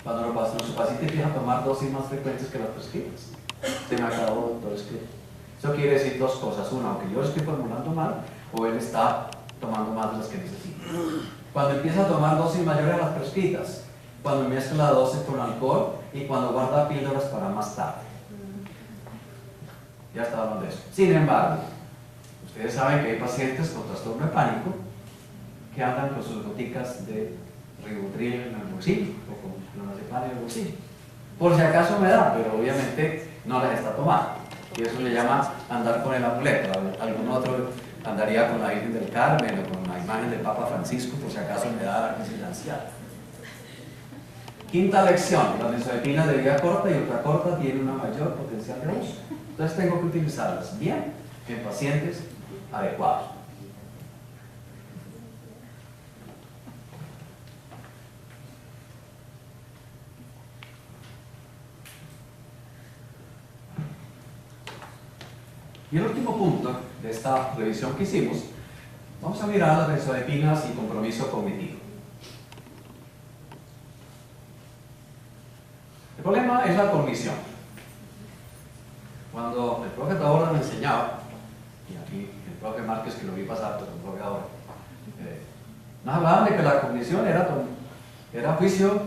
Cuando nuestro paciente empieza a tomar dosis más frecuentes que las prescritas. Se me acabó, doctor, es que eso quiere decir dos cosas. Una, o que yo lo estoy formulando mal, o él está tomando más de las que necesita. Cuando empieza a tomar dosis mayores a las prescritas, cuando mezcla la dosis con alcohol y cuando guarda píldoras para más tarde. Ya está hablando de eso. Sin embargo, ustedes saben que hay pacientes con trastorno de pánico que andan con sus goticas de Rivotril en el bolsillo o con clonazepam en el bolsillo. Por si acaso me da, pero obviamente no las está tomando. Y eso le llama andar con el amuleto. Algún otro andaría con la Virgen del Carmen o con la imagen del Papa Francisco, por si acaso me da la crisis de ansiedad. Quinta lección: las benzodiazepinas de vida corta y ultracorta tienen una mayor potencial de uso. Entonces tengo que utilizarlas bien en pacientes adecuados. Y el último punto de esta revisión que hicimos, vamos a mirar las benzodiazepinas y compromiso cognitivo. El problema es la cognición. Cuando el profe Taborda me enseñaba, y aquí el profe Márquez, que lo vi pasar, pero el profe ahora, nos hablaban de que la cognición era juicio,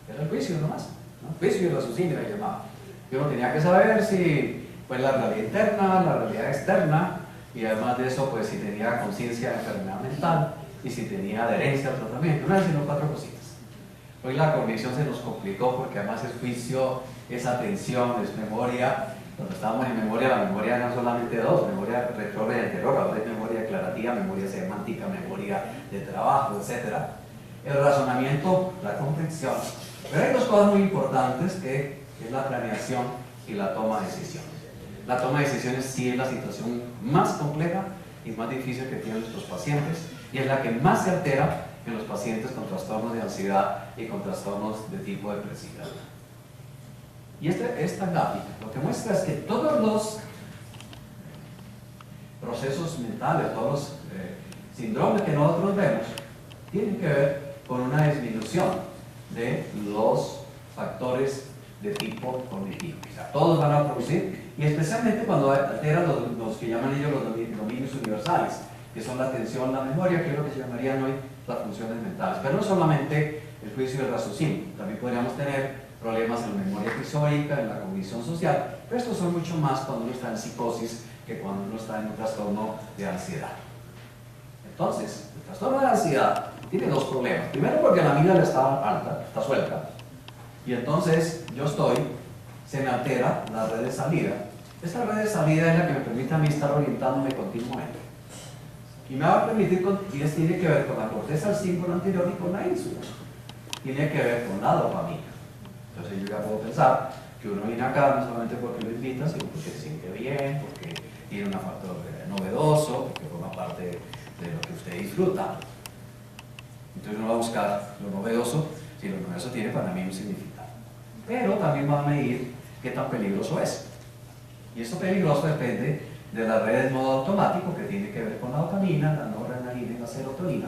era el juicio nomás, ¿no? Juicio y raciocinio se llamaba. Y uno tenía que saber si pues, la realidad interna, la realidad externa, y además de eso, pues si tenía conciencia de enfermedad mental y si tenía adherencia al tratamiento. Una vez, sino 4 cositas. Hoy la cognición se nos complicó porque además es juicio, es atención, es memoria. Cuando estábamos en memoria, la memoria eran solamente 2, memoria retrógrada y anterior, ahora es memoria declarativa, memoria semántica, memoria de trabajo, etc. El razonamiento, la comprensión. Pero hay 2 cosas muy importantes que es la planeación y la toma de decisiones. La toma de decisiones sí es la situación más compleja y más difícil que tienen nuestros pacientes y es la que más se altera en los pacientes con trastornos de ansiedad y con trastornos de tipo depresivo. Y esta gráfica lo que muestra es que todos los procesos mentales, todos los síndromes que nosotros vemos, tienen que ver con una disminución de los factores de tipo cognitivo. O sea, todos van a producir, y especialmente cuando alteran los que llaman ellos los dominios universales, que son la atención, la memoria, que es lo que se llamarían hoy las funciones mentales. Pero no solamente el juicio y el raciocinio, también podríamos tener problemas en la memoria episódica, en la cognición social, pero estos son mucho más cuando uno está en psicosis que cuando uno está en un trastorno de ansiedad. Entonces, el trastorno de ansiedad tiene 2 problemas. Primero, porque la amígdala está alta, está suelta, y entonces se me altera la red de salida. Esta red de salida es la que me permite a mí estar orientándome continuamente. Y me va a permitir, y esto tiene que ver con la corteza del cíngulo anterior y con la ínsula. Tiene que ver con la dopamina. Entonces yo ya puedo pensar que uno viene acá no solamente porque lo invita, sino porque se siente bien, porque tiene una factor novedoso, porque forma parte de lo que usted disfruta. Entonces uno va a buscar lo novedoso, si lo novedoso tiene para mí un significado. Pero también va a medir qué tan peligroso es. Y eso peligroso depende de las redes de modo automático, que tiene que ver con la dopamina, la noradrenalina y la serotonina,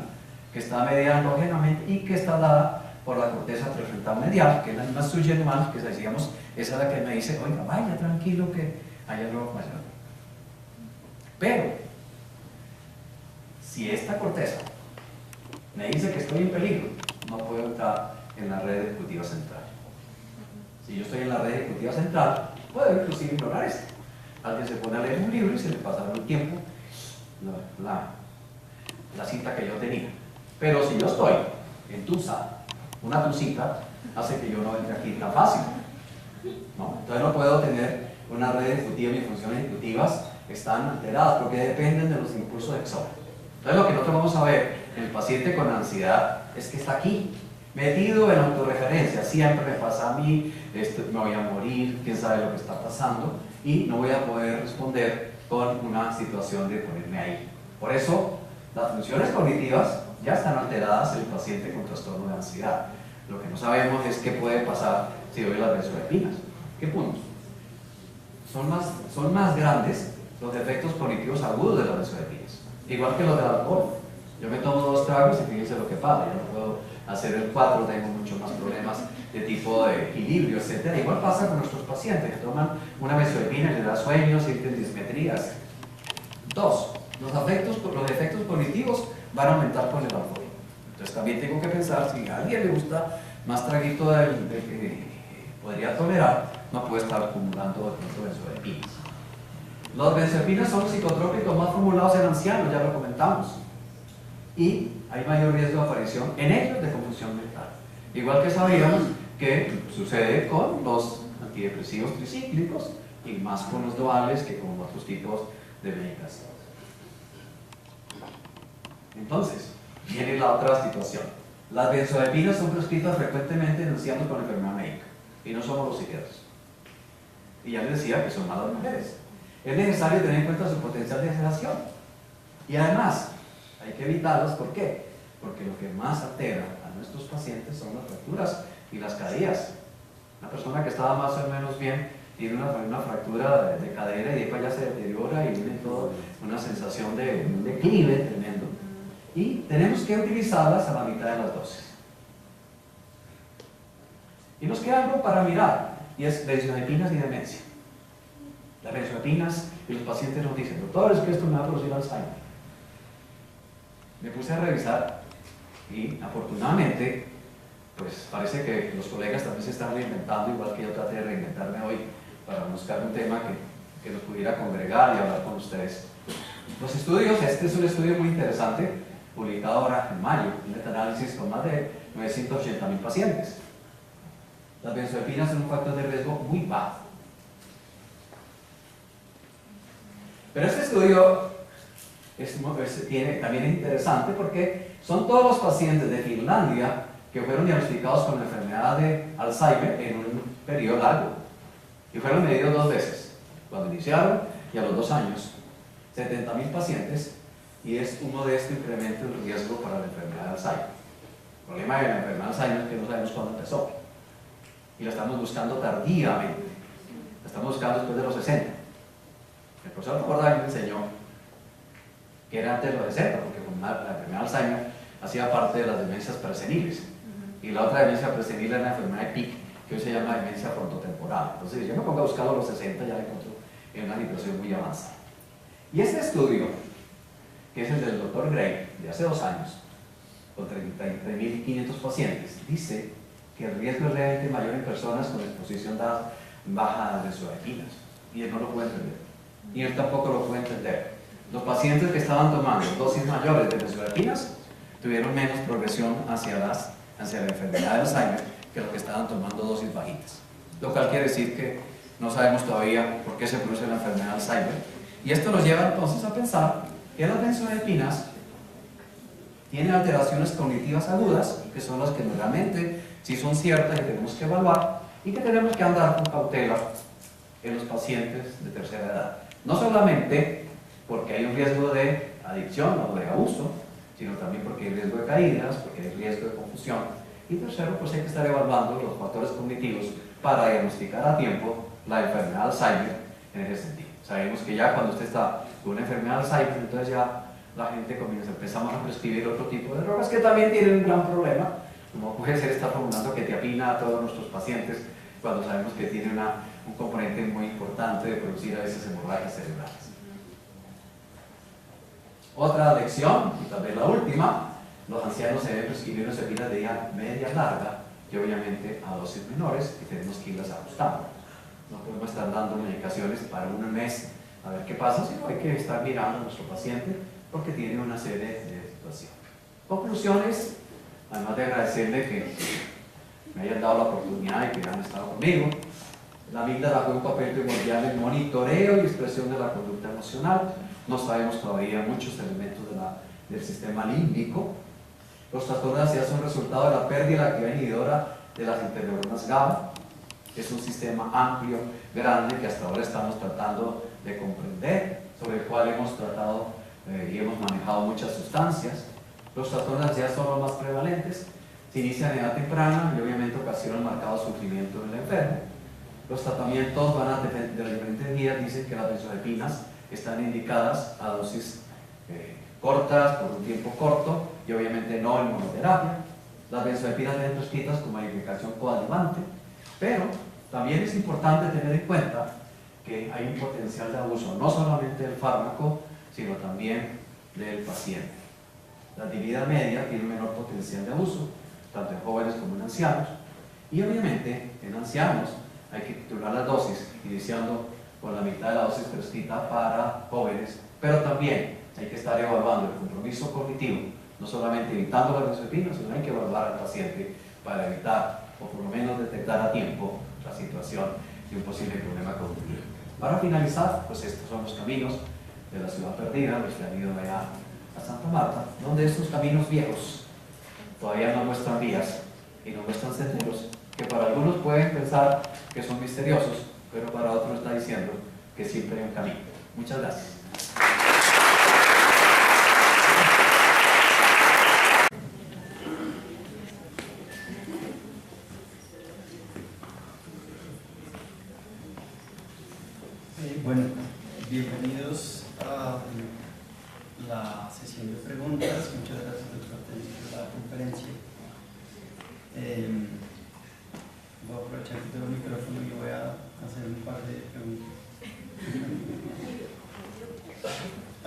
que está mediada endógenamente y que está dada por la corteza prefrontal medial, que es la misma suya normal, que decíamos, esa es la que me dice, oiga, vaya tranquilo que allá no va a pasar. Pero, si esta corteza me dice que estoy en peligro, no puedo entrar en la red ejecutiva central. Si yo estoy en la red ejecutiva central, puedo inclusive ignorar esto. Alguien se pone a leer un libro y se le pasa el tiempo la cita que yo tenía. Pero si yo estoy en Tusa, una Tusita hace que yo no entre aquí tan fácil, ¿no? Entonces no puedo tener una red ejecutiva, mis funciones ejecutivas están alteradas porque dependen de los impulsos de exógeno. Entonces lo que nosotros vamos a ver en el paciente con ansiedad es que está aquí, metido en autorreferencia. Siempre me pasa a mí, me voy a morir, quién sabe lo que está pasando, y no voy a poder responder con una situación de ponerme ahí. Por eso, las funciones cognitivas ya están alteradas en el paciente con trastorno de ansiedad. Lo que no sabemos es qué puede pasar si doy las benzodiazepinas. ¿Qué puntos? Son más grandes los efectos cognitivos agudos de las benzodiazepinas, igual que los del alcohol. Yo me tomo 2 tragos y fíjense lo que pasa, yo no puedo hacer el 4, tengo muchos más problemas de tipo de equilibrio, etc. Igual pasa con nuestros pacientes que toman una benzodiazepina y les da sueños, sienten dismetrías. 2. Los efectos cognitivos van a aumentar con el alcohol. Entonces también tengo que pensar, si a alguien le gusta más traguito del que podría tolerar, no puede estar acumulando benzodiazepinas. Los benzodiazepinas son los psicotrópicos más formulados en ancianos, ya lo comentamos. Y hay mayor riesgo de aparición en ellos de confusión mental. Igual que sabíamos que sucede con los antidepresivos tricíclicos y más con los duales que con otros tipos de medicación. Entonces, viene la otra situación. Las benzodiazepinas son prescritas frecuentemente en ancianos con enfermedad médica y no somos los psiquiatras. Y ya les decía que son malas mujeres. Es necesario tener en cuenta su potencial de sedación. Y además, hay que evitarlas. ¿Por qué? Porque lo que más altera a nuestros pacientes son las fracturas y las caídas. Una persona que estaba más o menos bien tiene una fractura de cadera y después ya se deteriora y viene toda una sensación de un declive tremendo. Y tenemos que utilizarlas a la mitad de las dosis. Y nos queda algo para mirar, y es benzodiazepinas y demencia. Las benzodiazepinas, y los pacientes nos dicen, doctor, es que esto me va a producir Alzheimer. Me puse a revisar y afortunadamente pues parece que los colegas también se están reinventando, igual que yo traté de reinventarme hoy para buscar un tema que nos pudiera congregar y hablar con ustedes. Los estudios, este es un estudio muy interesante, publicado ahora en mayo, un metaanálisis con más de 980.000 pacientes. Las benzodiazepinas son un factor de riesgo muy bajo. Pero este estudio también es interesante porque son todos los pacientes de Finlandia que fueron diagnosticados con la enfermedad de Alzheimer en un periodo largo y fueron medidos 2 veces, cuando iniciaron y a los 2 años, 70.000 pacientes, y es un modesto incremento del riesgo para la enfermedad de Alzheimer. El problema de la enfermedad de Alzheimer es que no sabemos cuándo empezó y la estamos buscando tardíamente, la estamos buscando después de los 60. El profesor Jordan me enseñó que era antes de los 60, porque la enfermedad de Alzheimer hacía parte de las demencias preseniles. Y la otra demencia presenil era la enfermedad de Pick, que hoy se llama demencia frontotemporal. Entonces, si yo me pongo a buscarlo a los 60, ya la encuentro en una situación muy avanzada. Y este estudio, que es el del Dr. Gray, de hace 2 años, con 33.500 pacientes, dice que el riesgo es realmente mayor en personas con exposición baja de benzodiazepinas. Y él no lo puede entender. Y él tampoco lo puede entender. Los pacientes que estaban tomando dosis mayores de benzodiazepinas tuvieron menos progresión hacia la enfermedad de Alzheimer que los que estaban tomando dosis bajitas. Lo cual quiere decir que no sabemos todavía por qué se produce la enfermedad de Alzheimer. Y esto nos lleva entonces a pensar que las benzodiazepinas tienen alteraciones cognitivas agudas, que son las que realmente sí son ciertas y tenemos que evaluar, y que tenemos que andar con cautela en los pacientes de tercera edad. No solamente porque hay un riesgo de adicción o de abuso, sino también porque hay riesgo de caídas, porque hay riesgo de confusión. Y tercero, pues hay que estar evaluando los factores cognitivos para diagnosticar a tiempo la enfermedad de Alzheimer en ese sentido. Sabemos que ya cuando usted está con una enfermedad de Alzheimer, entonces ya la gente empezamos a prescribir otro tipo de drogas que también tienen un gran problema, como puede ser estar formulando quetiapina a todos nuestros pacientes cuando sabemos que tiene un componente muy importante de producir a veces hemorragias cerebrales. Otra lección, y tal vez la última, los ancianos se deben prescribir una cepilla de día media larga y obviamente a dosis menores y tenemos que irlas ajustando. No podemos estar dando medicaciones para un mes a ver qué pasa, sino hay que estar mirando a nuestro paciente porque tiene una serie de situaciones. Conclusiones, además de agradecerle que me hayan dado la oportunidad y que hayan estado conmigo. La amígdala juega un papel primordial en monitoreo y expresión de la conducta emocional. No sabemos todavía muchos elementos del sistema límbico. Los trastornos de ansiedad son resultado de la pérdida de la actividad inhibidora de las interneuronas GABA. Es un sistema amplio, grande, que hasta ahora estamos tratando de comprender, sobre el cual hemos tratado y hemos manejado muchas sustancias. Los trastornos de ansiedad son los más prevalentes, se inician en edad temprana y obviamente ocasionan marcado sufrimiento en el enfermo. Los tratamientos van a depender de diferentes guías, dicen que las benzodiazepinas están indicadas a dosis cortas, por un tiempo corto, y obviamente no en monoterapia. Las benzodiazepinas deben ser prescritas como medicación coadyuvante, pero también es importante tener en cuenta que hay un potencial de abuso, no solamente del fármaco, sino también del paciente. La de vida media tiene un menor potencial de abuso, tanto en jóvenes como en ancianos, y obviamente en ancianos hay que titular las dosis, iniciando con la mitad de la dosis prescrita para jóvenes, pero también hay que estar evaluando el compromiso cognitivo, no solamente evitando la benzodiazepina, sino hay que evaluar al paciente para evitar, o por lo menos detectar a tiempo, la situación de un posible problema cognitivo. Para finalizar, pues estos son los caminos de la ciudad perdida, los que han ido allá a Santa Marta, donde estos caminos viejos todavía no muestran vías y no muestran senderos, que para algunos pueden pensar que son misteriosos, pero para otros está diciendo que siempre hay un camino. Muchas gracias. Bueno, bienvenidos a la sesión de preguntas. Muchas gracias, doctor Telles, por la conferencia. Voy a aprovechar que tengo el micrófono y voy a hacer un par de preguntas.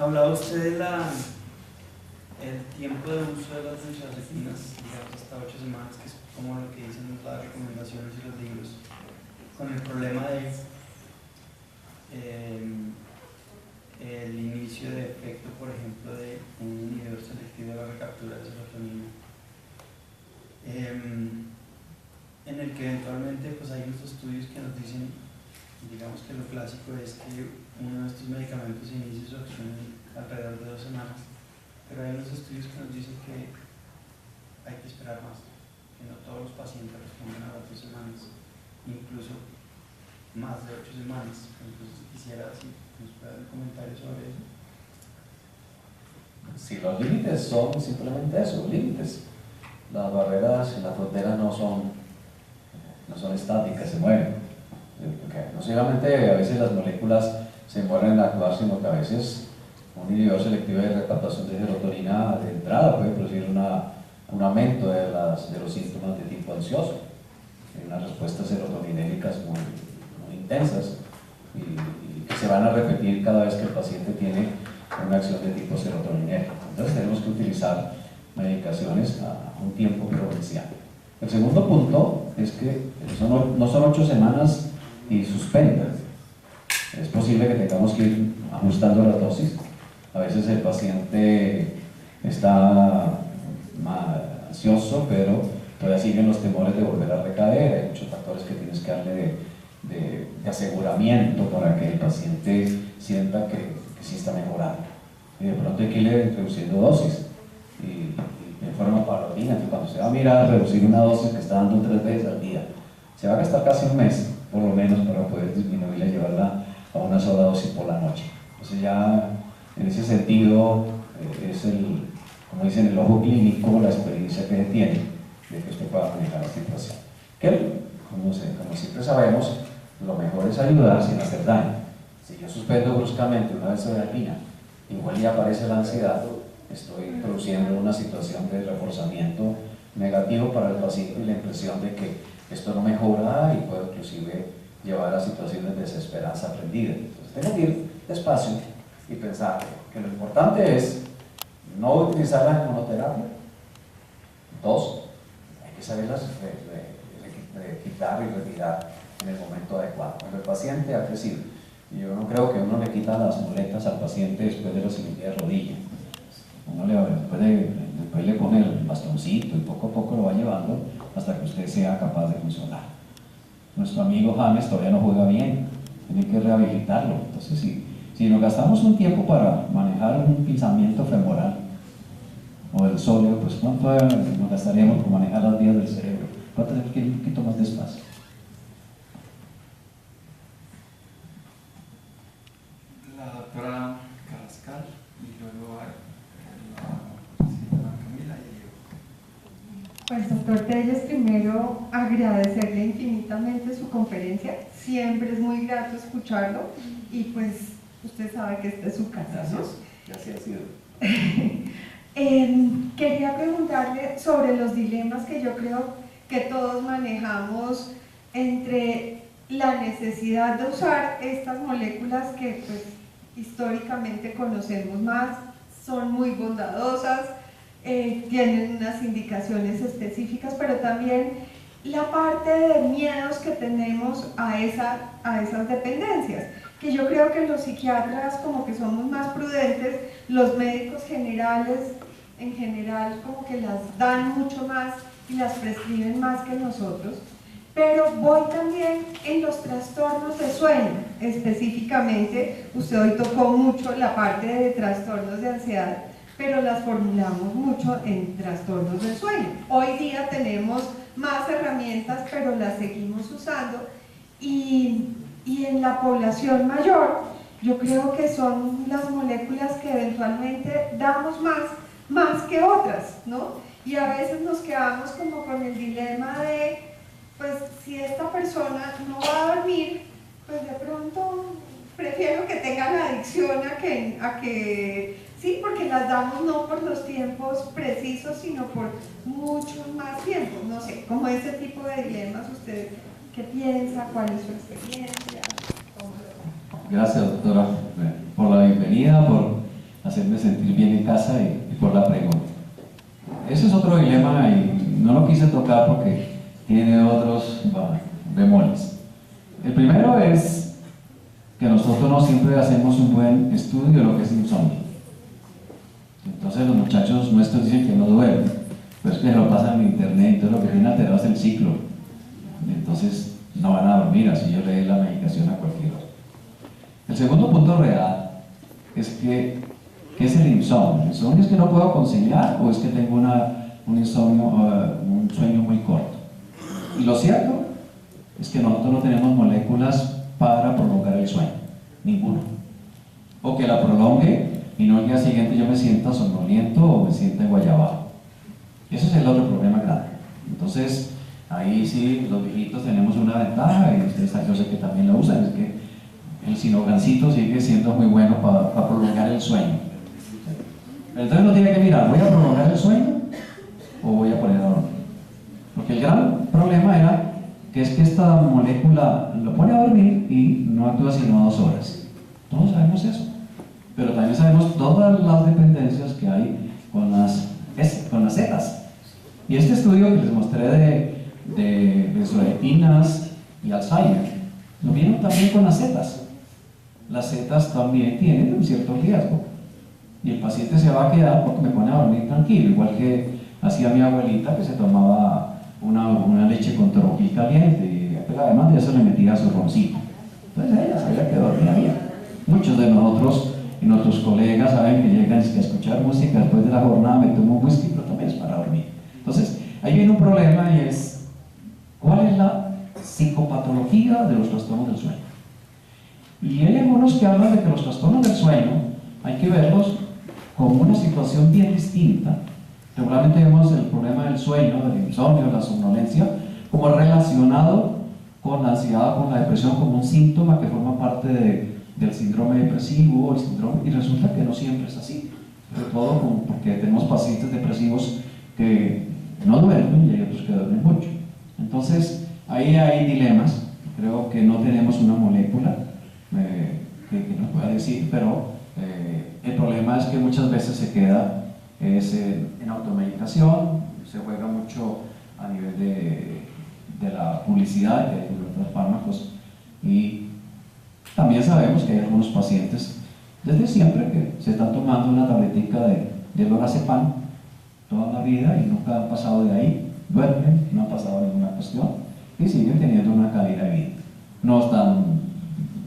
Hablaba usted del tiempo de uso de las benzodiazepinas, hasta 8 semanas, que es como lo que dicen las recomendaciones y los libros, con el problema de el inicio de efecto, por ejemplo, de un inhibidor selectivo de la recaptura de serotonina, en el que eventualmente pues hay unos estudios que nos dicen, digamos que lo clásico es que uno de estos medicamentos inicie su acción alrededor de 2 semanas, pero hay unos estudios que nos dicen que hay que esperar más, que no todos los pacientes responden a las 2 semanas, incluso más de 8 semanas. Entonces quisiera si nos puede dar un comentario sobre eso. Si los límites son simplemente eso, límites. Las barreras en la frontera no son estáticas, se mueven. Porque no solamente a veces las moléculas se mueven al actuar, sino que a veces un inhibidor selectivo de recaptación de serotonina de entrada puede producir un aumento de los síntomas de tipo ansioso, unas respuestas serotoninérgicas muy intensas y que se van a repetir cada vez que el paciente tiene una acción de tipo serotoninérgico. Entonces tenemos que utilizar medicaciones a un tiempo prudencial. El segundo punto es que no son 8 semanas y suspenda. Es posible que tengamos que ir ajustando la dosis. A veces el paciente está ansioso, pero todavía siguen los temores de volver a recaer. Hay muchos factores que tienes que darle de aseguramiento para que el paciente sienta que sí está mejorando. Y de pronto hay que ir reduciendo dosis y de forma paulatina. Cuando se va a mirar a reducir una dosis que está dando 3 veces al día, se va a gastar casi un mes por lo menos para poder disminuirla y llevarla a una sola dosis por la noche. Entonces ya En ese sentido, es como dicen, el ojo clínico, la experiencia que se tiene de que usted pueda manejar la situación. Que, como siempre sabemos, lo mejor es ayudar sin hacer daño. Si yo suspendo bruscamente una benzodiazepina, igual ya aparece la ansiedad, estoy produciendo una situación de reforzamiento negativo para el paciente y la impresión de que esto no mejora y puede inclusive llevar a situaciones de desesperanza aprendida. Entonces tengo que ir despacio y pensar que lo importante es no utilizar la inmunoterapia. 2, hay que saberlas quitar y retirar en el momento adecuado. Cuando el paciente ha crecido, y yo no creo que uno le quita las muletas al paciente después de la cirugía de rodilla. Uno después le pone el bastoncito y poco a poco lo va llevando hasta que usted sea capaz de funcionar. Nuestro amigo James todavía no juega bien, tiene que rehabilitarlo. Entonces, si nos gastamos un tiempo para manejar un pinzamiento femoral o el sóleo, pues ¿cuánto nos gastaríamos por manejar las vías del cerebro? Va a tener que ir un poquito más despacio. La doctora Carrascal y luego la señora Camila y yo. Pues doctor Telles, primero agradecerle infinitamente su conferencia, siempre es muy grato escucharlo y pues usted sabe que esta es su casa, ¿no? Ya así ha sido. Quería preguntarle sobre los dilemas que yo creo que todos manejamos entre la necesidad de usar estas moléculas que pues históricamente conocemos más, son muy bondadosas, tienen unas indicaciones específicas, pero también la parte de miedos que tenemos a esas dependencias, que yo creo que los psiquiatras como que somos más prudentes, los médicos generales en general como que las dan mucho más y las prescriben más que nosotros, pero voy también en los trastornos de sueño, específicamente, usted hoy tocó mucho la parte de trastornos de ansiedad, pero las formulamos mucho en trastornos del sueño. Hoy día tenemos más herramientas, pero las seguimos usando y en la población mayor yo creo que son las moléculas que eventualmente damos más que otras, ¿no? Y a veces nos quedamos como con el dilema de, pues si esta persona no va a dormir, pues de pronto prefiero que tenga la adicción a que sí, porque las damos no por los tiempos precisos, sino por mucho más tiempo. No sé, como ese tipo de dilemas, ¿usted qué piensa? ¿Cuál es su experiencia? Gracias, doctora, por la bienvenida, por hacerme sentir bien en casa y por la pregunta. Ese es otro dilema y no lo quise tocar porque tiene otros bemoles. El primero es que nosotros no siempre hacemos un buen estudio de lo que es insomnio. Entonces los muchachos nuestros dicen que no duermen, pero es que lo pasan en internet, entonces lo que tienen alterado es el ciclo. Entonces no van a dormir, así yo le doy la medicación a cualquier hora. El segundo punto real es que ¿qué es el insomnio? ¿El insomnio es que no puedo conciliar o es que tengo un insomnio, un sueño muy corto? Y lo cierto es que nosotros no tenemos moléculas para prolongar el sueño, ninguno. O que la prolongue y no al día siguiente yo me sienta somnoliento o me sienta guayabado. Ese es el otro problema grande. Entonces, ahí sí, los viejitos tenemos una ventaja y ustedes yo sé que también la usan, es que el sinogancito sigue siendo muy bueno para prolongar el sueño. Entonces uno tiene que mirar, ¿voy a prolongar el sueño o voy a poner a dormir? Porque el gran problema era que es que esta molécula lo pone a dormir y no actúa sino 2 horas. Todos sabemos eso. Pero también sabemos todas las dependencias que hay con las setas. Y este estudio que les mostré de benzodiazepinas y Alzheimer, lo vieron también con las setas. Las setas también tienen un cierto riesgo. Y el paciente se va a quedar porque me pone a dormir tranquilo, igual que hacía mi abuelita que se tomaba una leche con toronjil caliente, pero además de eso le metía su roncito. Entonces ella sabía que dormía bien. Muchos de nosotros y nuestros colegas saben que llegan a escuchar música después de la jornada, me tomo un whisky, pero también es para dormir. Entonces, ahí viene un problema y es, ¿cuál es la psicopatología de los trastornos del sueño? Y hay algunos que hablan de que los trastornos del sueño hay que verlos como una situación bien distinta. Regularmente vemos el problema del sueño, del insomnio, de la somnolencia, como relacionado con la ansiedad, con la depresión, como un síntoma que forma parte del síndrome depresivo, y resulta que no siempre es así, sobre todo porque tenemos pacientes depresivos que no duermen y hay otros que duermen mucho. Entonces, ahí hay dilemas. Creo que no tenemos una molécula que nos pueda decir, pero el problema es que muchas veces se queda en automedicación, se juega mucho a nivel de la publicidad de otros fármacos, y también sabemos que hay algunos pacientes desde siempre que se están tomando una tabletica de lorazepam toda la vida y nunca han pasado de ahí, duermen, no ha pasado ninguna cuestión y siguen teniendo una calidad de vida. No están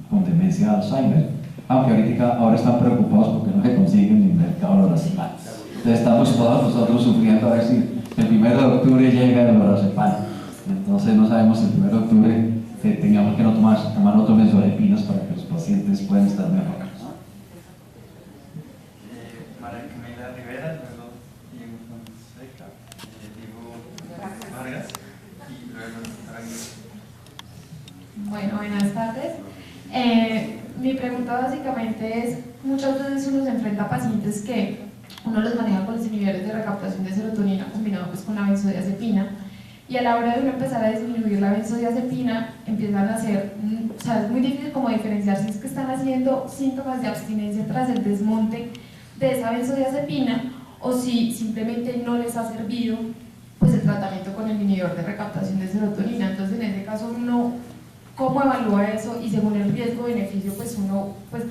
con demencia de Alzheimer, aunque ahora están preocupados porque no se consiguen ni mercado lorazepam. Entonces estamos todos nosotros sufriendo a ver si el 1 de octubre llega el lorazepam. Entonces no sabemos si el 1 de octubre tengamos que no tomar otras benzodiazepinas para que los pacientes puedan estar mejor. María Camila Rivera, luego Diego Fonseca, Diego Vargas y luego Arangues. Bueno, buenas tardes. Mi pregunta básicamente es, muchas veces uno se enfrenta a pacientes que uno los maneja con los inhibidores de recaptación de serotonina combinado pues con la benzodiazepina, y a la hora de uno empezar a disminuir la benzodiazepina empiezan a hacer, o sea, es muy difícil como diferenciar si es que están haciendo síntomas de abstinencia tras el desmonte de esa benzodiazepina o si simplemente no les ha servido pues el tratamiento con el inhibidor de recaptación de serotonina. Entonces en ese caso uno, ¿cómo evalúa eso? Y según el riesgo-beneficio, pues uno, pues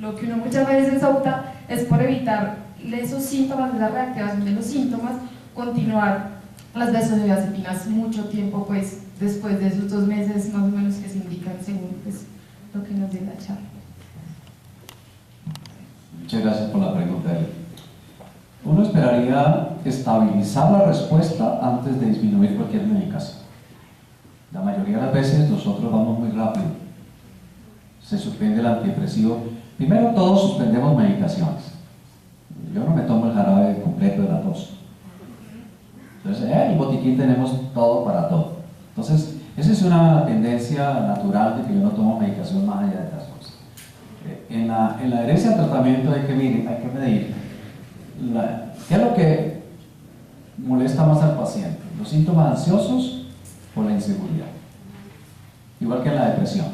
lo que uno muchas veces opta es por evitar esos síntomas, de la reactivación de los síntomas, continuar las benzodiazepinas mucho tiempo pues después de esos 2 meses más o menos que se indican según pues lo que nos dio la charla. Muchas gracias por la pregunta. Uno esperaría estabilizar la respuesta antes de disminuir cualquier medicación. La mayoría de las veces nosotros vamos muy rápido. Se suspende el antidepresivo. Primero todos suspendemos medicaciones. Yo no me tomo el jarabe completo de la tos. Entonces, en el botiquín tenemos todo para todo. Entonces, esa es una tendencia natural de que yo no tomo medicación más allá de las cosas. En la adherencia al tratamiento hay que medir qué es lo que molesta más al paciente, los síntomas ansiosos o la inseguridad. Igual que en la depresión,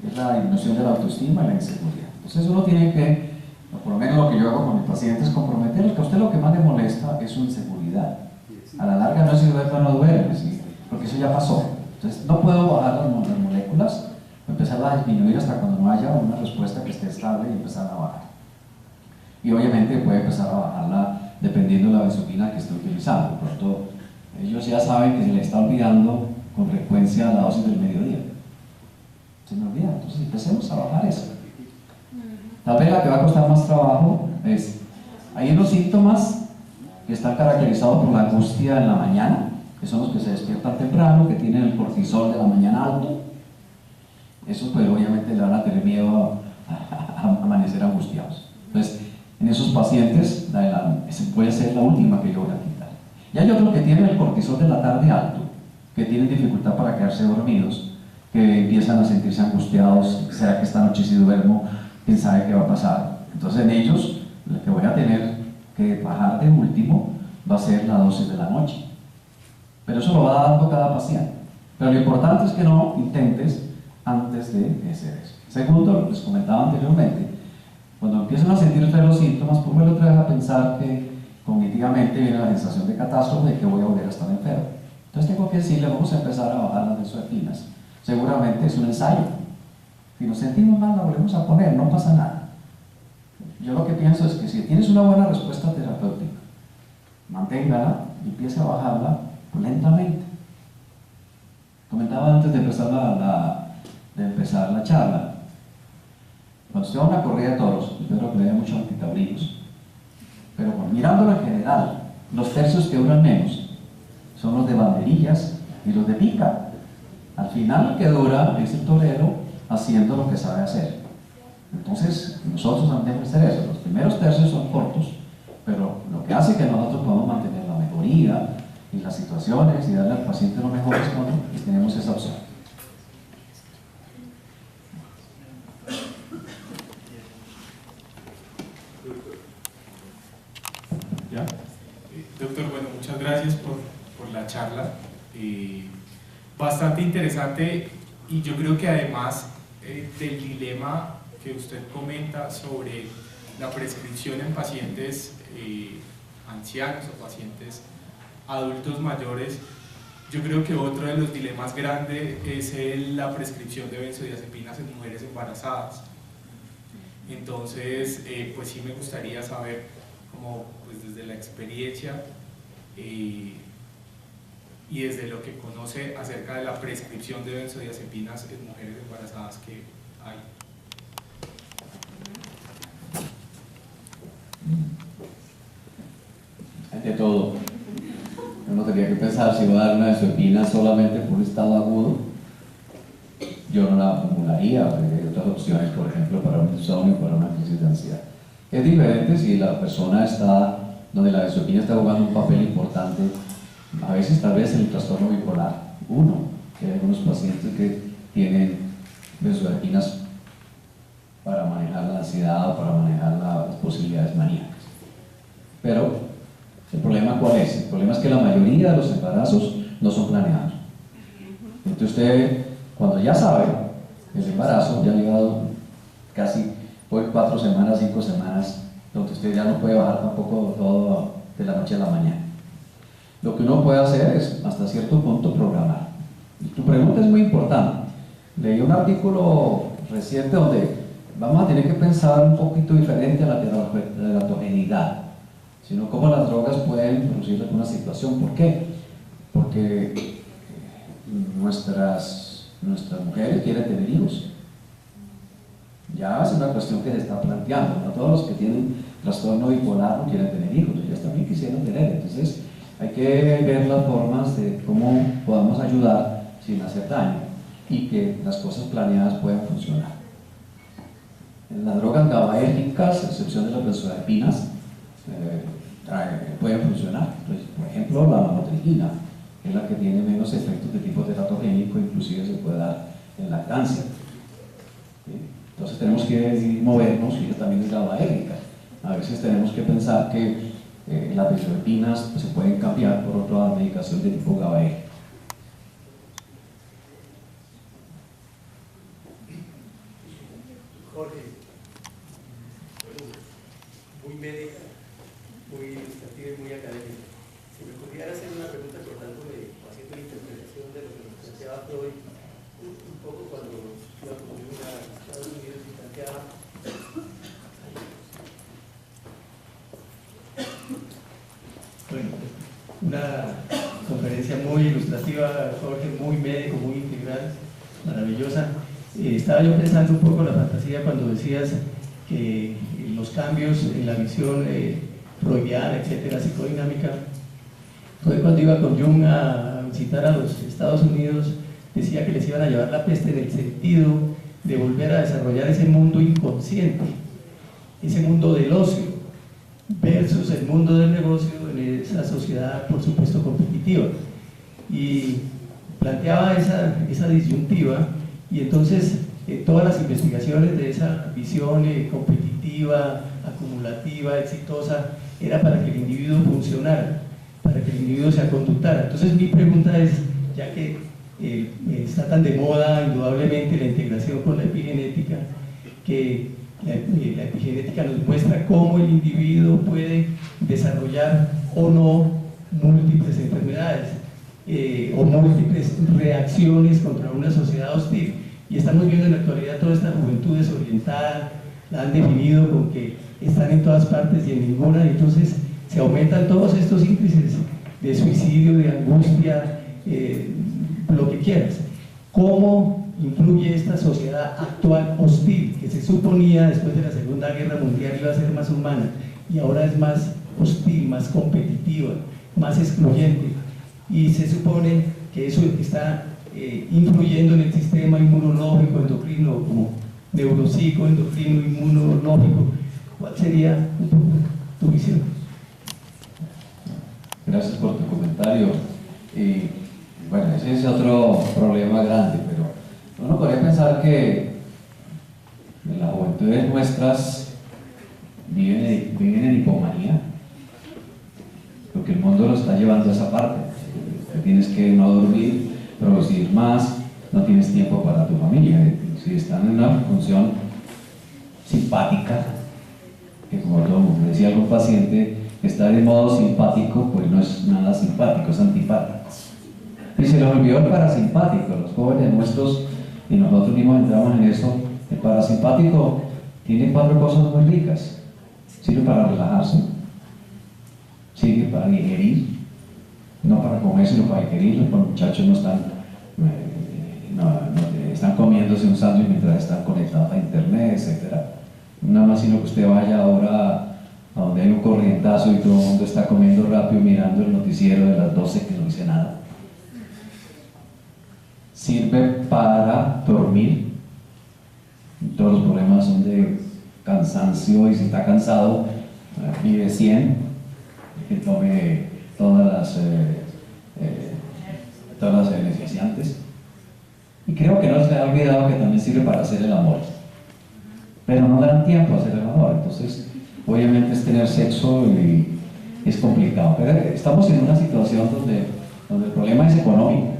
es la disminución de la autoestima y la inseguridad. Entonces uno tiene que, o por lo menos lo que yo hago con mis pacientes, comprometerlos que a usted lo que más le molesta es su inseguridad. A la larga no es si duerme o no duerme, ¿sí? Porque eso ya pasó. Entonces no puedo bajar las moléculas o empezar a disminuir hasta cuando no haya una respuesta que esté estable y empezar a bajar. Y obviamente puede empezar a bajarla dependiendo de la benzodiazepina que esté utilizando. Por lo tanto, ellos ya saben que se le está olvidando con frecuencia la dosis del mediodía. Se me olvida, entonces empecemos a bajar eso. Tal vez la que va a costar más trabajo es, hay unos síntomas que están caracterizados por la angustia en la mañana, que son los que se despiertan temprano, que tienen el cortisol de la mañana alto. Esos pues obviamente le van a tener miedo a amanecer angustiados. Entonces, en esos pacientes, puede ser la última que yo voy a quitar. Y hay otros que tienen el cortisol de la tarde alto, que tienen dificultad para quedarse dormidos, que empiezan a sentirse angustiados, será que esta noche si duermo, quién sabe qué va a pasar. Entonces en ellos, lo que voy a tener que bajar de último va a ser la dosis de la noche. Pero eso lo va dando cada paciente. Pero lo importante es que no intentes antes de hacer eso. Segundo, les comentaba anteriormente, cuando empiezan a sentir ustedes los síntomas, póngale otra vez a pensar que cognitivamente viene la sensación de catástrofe de que voy a volver a estar enfermo. Entonces tengo que decirle, vamos a empezar a bajar las benzodiazepinas. Seguramente es un ensayo. Si nos sentimos mal, la volvemos a poner, no pasa nada. Yo lo que pienso es que si tienes una buena respuesta terapéutica, manténgala y empiece a bajarla lentamente. Comentaba antes de empezar la charla, cuando usted va a una corrida de toros, espero que le haya muchos antitaurinos, pero mirándolo en general, los tercios que duran menos son los de banderillas y los de pica. Al final lo que dura es el torero haciendo lo que sabe hacer. Entonces, nosotros debemos hacer eso. Los primeros tercios son cortos, pero lo que hace que nosotros podamos mantener la mejoría en las situaciones y darle al paciente lo mejor es cuando tenemos esa opción. ¿Ya? Doctor, bueno, muchas gracias por la charla. Bastante interesante, y yo creo que además del dilema que usted comenta sobre la prescripción en pacientes ancianos o pacientes adultos mayores, yo creo que otro de los dilemas grandes es la prescripción de benzodiazepinas en mujeres embarazadas. Entonces, pues sí me gustaría saber, como pues desde la experiencia y desde lo que conoce acerca de la prescripción de benzodiazepinas en mujeres embarazadas que hay. Ante todo, uno tendría que pensar si va a dar una benzodiazepina solamente por un estado agudo. Yo no la formularía, porque hay otras opciones, por ejemplo, para un insomnio, para una crisis de ansiedad. Es diferente si la persona está donde la benzodiazepina está jugando un papel importante, a veces tal vez en el trastorno bipolar 1, que hay algunos pacientes que tienen benzodiazepinas para manejar la ansiedad o para manejar las posibilidades maníacas. Pero ¿el problema cuál es? El problema es que la mayoría de los embarazos no son planeados. Entonces usted, cuando ya sabe el embarazo, ya ha llegado casi 4 semanas, 5 semanas, donde usted ya no puede bajar tampoco todo de la noche a la mañana. Lo que uno puede hacer es, hasta cierto punto, programar. Y tu pregunta es muy importante. Leí un artículo reciente donde vamos a tener que pensar un poquito diferente a la teratogenidad, sino cómo las drogas pueden producir alguna situación. ¿Por qué? Porque nuestras mujeres quieren tener hijos. Ya es una cuestión que se está planteando. No todos los que tienen trastorno bipolar no quieren tener hijos, ellos también quisieran tener. Entonces hay que ver las formas de cómo podamos ayudar sin hacer daño y que las cosas planeadas puedan funcionar. En las drogas GABAérgicas, a excepción de las benzodiazepinas, pueden funcionar. Entonces, por ejemplo, la lamotrigina es la que tiene menos efectos de tipo teratogénico, inclusive se puede dar en lactancia. ¿Sí? Entonces tenemos que movernos, y ella también es GABAérgica. A veces tenemos que pensar que las benzodiazepinas se pueden cambiar por otra medicación de tipo GABAérgico. Jorge, muy médica, muy ilustrativa y muy académica. Si me pudiera hacer una pregunta cortándome, haciendo una interpretación de lo que nos planteaba Freud, un poco cuando iba a Estados Unidos y planteaba una conferencia muy ilustrativa, Jorge, muy médico, muy integral, maravillosa. Estaba yo pensando un poco en la fantasía cuando decías que los cambios en la visión freudiana, etcétera, psicodinámica, fue cuando iba con Jung a visitar a los Estados Unidos, decía que les iban a llevar la peste en el sentido de volver a desarrollar ese mundo inconsciente, ese mundo del ocio, versus el mundo del negocio en esa sociedad, por supuesto, competitiva. Y planteaba esa disyuntiva, y entonces todas las investigaciones de esa visión competitiva, acumulativa, exitosa, era para que el individuo funcionara, para que el individuo se conductara. Entonces mi pregunta es, ya que está tan de moda indudablemente la integración con la epigenética, que la epigenética nos muestra cómo el individuo puede desarrollar o no múltiples enfermedades o múltiples reacciones contra una sociedad hostil. Y estamos viendo en la actualidad toda esta juventud desorientada, la han definido con que están en todas partes y en ninguna, y entonces se aumentan todos estos índices de suicidio, de angustia, lo que quieras. ¿Cómo influye esta sociedad actual hostil, que se suponía después de la Segunda Guerra Mundial iba a ser más humana, y ahora es más hostil, más competitiva, más excluyente? Y se supone que eso está influyendo en el sistema inmunológico, endocrino, como neuropsico, endocrino, inmunológico. ¿Cuál sería un poco tu visión? Gracias por tu comentario. Bueno, ese es otro problema grande, pero uno podría pensar que las juventudes nuestras viven en hipomanía, porque el mundo lo está llevando a esa parte. Te tienes que no dormir, producir más, no tienes tiempo para tu familia. Si están en una función simpática, que como lo decía algún paciente, estar en modo simpático pues no es nada simpático, es antipático. Y se nos olvidó el parasimpático. Los jóvenes nuestros y nosotros mismos entramos en eso. El parasimpático tiene 4 cosas muy ricas. Sirve para relajarse, sirve para digerir, no para comer sino para digerir. Los muchachos no están están comiéndose un sándwich mientras están conectados a internet, etc. Nada más sino que usted vaya ahora a donde hay un corrientazo y todo el mundo está comiendo rápido mirando el noticiero de las 12 que no dice nada. Sirve para dormir. Todos los problemas son de cansancio, y si está cansado vive 100, que tome todas las beneficiantes. Y creo que no se le ha olvidado que también sirve para hacer el amor, pero no dan tiempo a hacer el amor. Entonces obviamente es tener sexo y es complicado, pero estamos en una situación donde el problema es económico,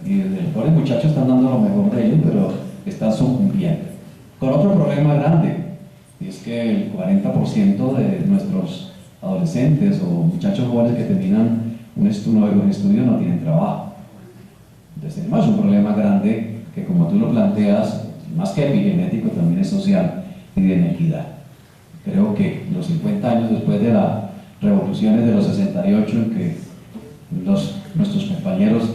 y los pobres muchachos están dando lo mejor de ellos, pero están sucumbiendo con otro problema grande, y es que el 40% de nuestros adolescentes o muchachos jóvenes que terminan un estudio no tienen trabajo. Entonces tenemos un problema grande que, como tú lo planteas, más que epigenético también es social y de inequidad. Creo que los 50 años después de las revoluciones de los 68, en que nuestros compañeros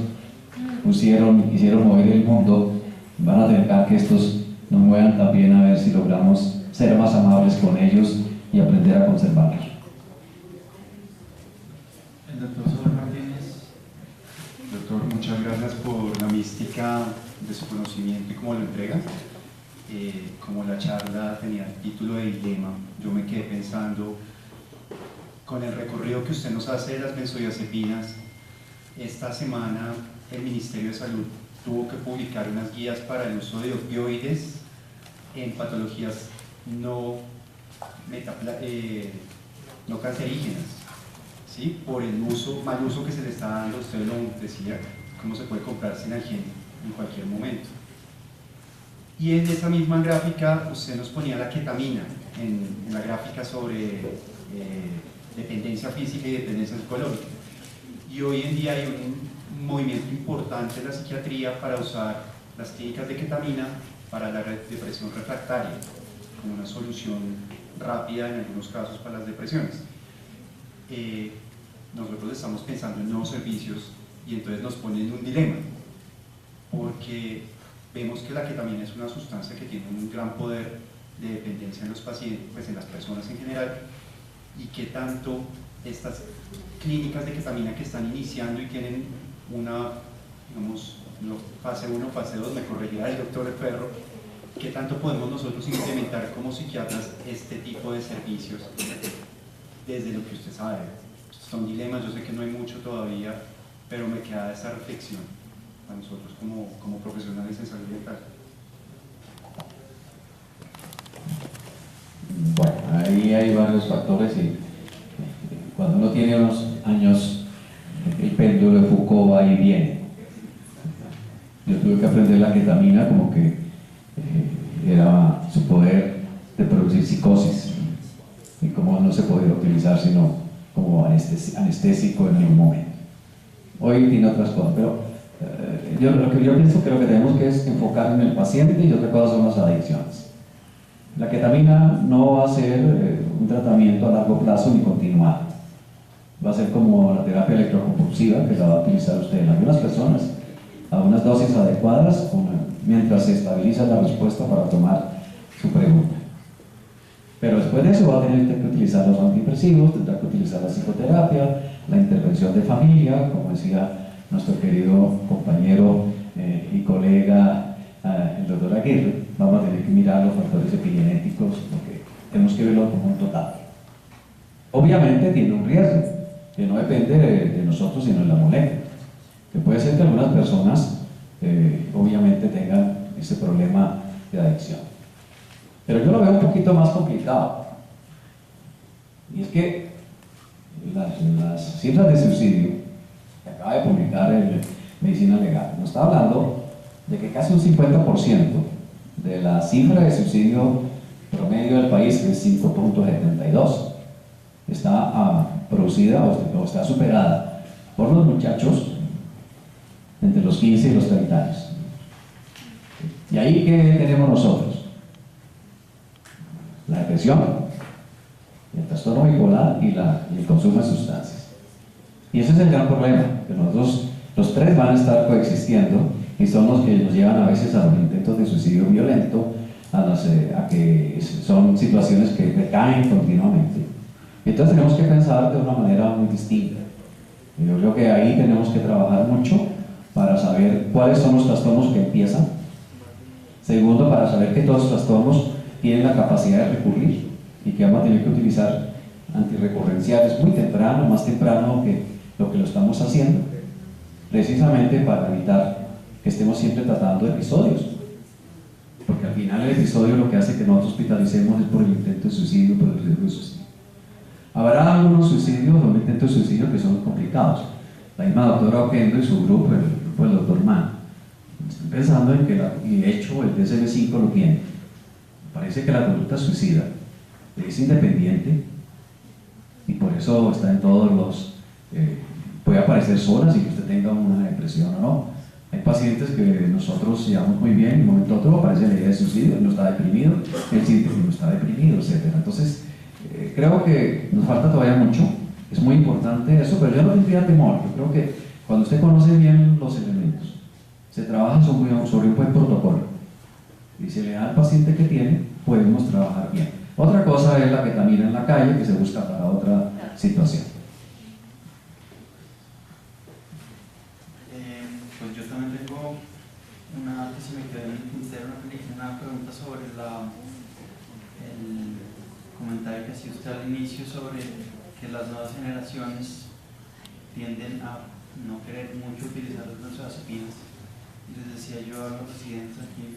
quisieron mover el mundo, van a tener que estos nos muevan también, a ver si logramos ser más amables con ellos y aprender a conservarlos. El doctor Saúl Martínez. Doctor, muchas gracias por la mística de su conocimiento y cómo lo entrega. Como la charla tenía el título de dilema, yo me quedé pensando, con el recorrido que usted nos hace de las benzodiazepinas, esta semana el Ministerio de Salud tuvo que publicar unas guías para el uso de opioides en patologías no cancerígenas, ¿sí? Por el mal uso que se le está dando. Usted lo decía, cómo se puede comprar Senalgen en cualquier momento. Y en esa misma gráfica usted nos ponía la ketamina, en la gráfica sobre dependencia física y dependencia psicológica. Y hoy en día hay un movimiento importante en la psiquiatría para usar las clínicas de ketamina para la depresión refractaria, como una solución rápida en algunos casos para las depresiones. Nosotros estamos pensando en nuevos servicios y entonces nos ponen un dilema, porque vemos que la ketamina es una sustancia que tiene un gran poder de dependencia en los pacientes, pues en las personas en general, y que tanto estas clínicas de ketamina que están iniciando y tienen una, digamos, fase 1, fase 2, me corregirá el doctor Ferro, ¿qué tanto podemos nosotros implementar como psiquiatras este tipo de servicios desde lo que usted sabe? Son dilemas, yo sé que no hay mucho todavía, pero me queda esa reflexión a nosotros como profesionales en salud mental. Bueno, ahí hay varios factores, y cuando uno tiene unos años, el péndulo de Foucault va y viene. Yo tuve que aprender la ketamina como que era su poder de producir psicosis, y cómo no se podía utilizar sino como anestésico en ningún momento. Hoy tiene otras cosas, pero lo que yo pienso que lo que tenemos que es enfocar en el paciente, y otra cosa son las adicciones. La ketamina no va a ser un tratamiento a largo plazo ni continuado. Va a ser como la terapia electroconvulsiva, que la va a utilizar usted en algunas personas a unas dosis adecuadas, mientras se estabiliza la respuesta para tomar su pregunta. Pero después de eso va a tener que utilizar los antidepresivos, tendrá que utilizar la psicoterapia, la intervención de familia, como decía nuestro querido compañero y colega el doctor Aguirre. vamos a tener que mirar los factores epigenéticos, porque tenemos que verlo como un total. Obviamente tiene un riesgo, que no depende de nosotros, sino de la molécula. Que puede ser que algunas personas, obviamente, tengan ese problema de adicción. Pero yo lo veo un poquito más complicado. Y es que las cifras de suicidio que acaba de publicar el Medicina Legal nos está hablando de que casi un 50% de la cifra de suicidio promedio del país, que es 5.72, está producida o está superada por los muchachos entre los 15 y los 30 años. ¿Y ahí qué tenemos nosotros? La depresión, el trastorno bipolar y el consumo de sustancias. Y ese es el gran problema, que nosotros, los tres van a estar coexistiendo y son los que nos llevan a veces a los intentos de suicidio violento, a que son situaciones que recaen continuamente. Y entonces tenemos que pensar de una manera muy distinta. Yo creo que ahí tenemos que trabajar mucho para saber cuáles son los trastornos que empiezan. Segundo, para saber que todos los trastornos tienen la capacidad de recurrir y que vamos a tener que utilizar antirrecurrenciales muy temprano, más temprano que lo que lo estamos haciendo, precisamente para evitar que estemos siempre tratando episodios. Porque al final el episodio lo que hace que nosotros hospitalicemos es por el intento de suicidio, por el riesgo de suicidio. Habrá algunos suicidios o intentos de suicidio que son complicados. La misma doctora Oquendo y su grupo, el grupo del doctor Mann, están pensando en que, y de hecho el DSM-5 lo tiene. Parece que la conducta suicida es independiente y por eso está en todos los... puede aparecer sola sin que usted tenga una depresión o no. Hay pacientes que nosotros llevamos muy bien, en un momento a otro aparece la idea de suicidio, no está deprimido, él siente que no está deprimido, etc. Entonces, creo que nos falta todavía mucho, es muy importante eso, pero yo no tendría temor. Yo creo que cuando usted conoce bien los elementos, se trabaja sobre un buen protocolo y se le da al paciente que tiene, podemos trabajar bien. Otra cosa es la ketamina en la calle, que se busca para otra situación. Pues yo también tengo una que se me quedó en el tintero, una pregunta sobre el comentario que hacía usted al inicio sobre que las nuevas generaciones tienden a no querer mucho utilizar las benzodiazepinas. Y les decía yo a los residentes aquí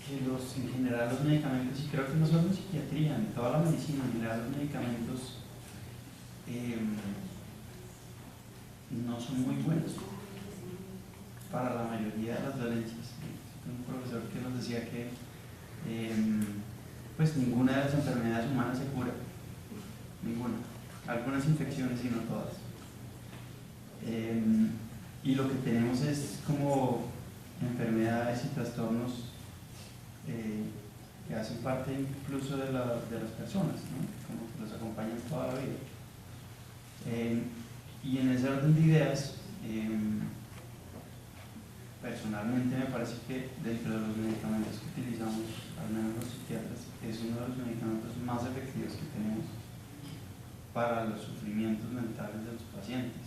que en general los medicamentos, y creo que no solo en psiquiatría, en toda la medicina, en general los medicamentos no son muy buenos para la mayoría de las dolencias. Tengo un profesor que nos decía que pues ninguna de las enfermedades humanas se cura, ninguna, algunas infecciones y no todas. Y lo que tenemos es como enfermedades y trastornos que hacen parte incluso de las personas, ¿no? Como que los acompañan toda la vida. Y en ese orden de ideas, personalmente me parece que dentro de los medicamentos que utilizamos, al menos los psiquiatras, es uno de los medicamentos más efectivos que tenemos para los sufrimientos mentales de los pacientes.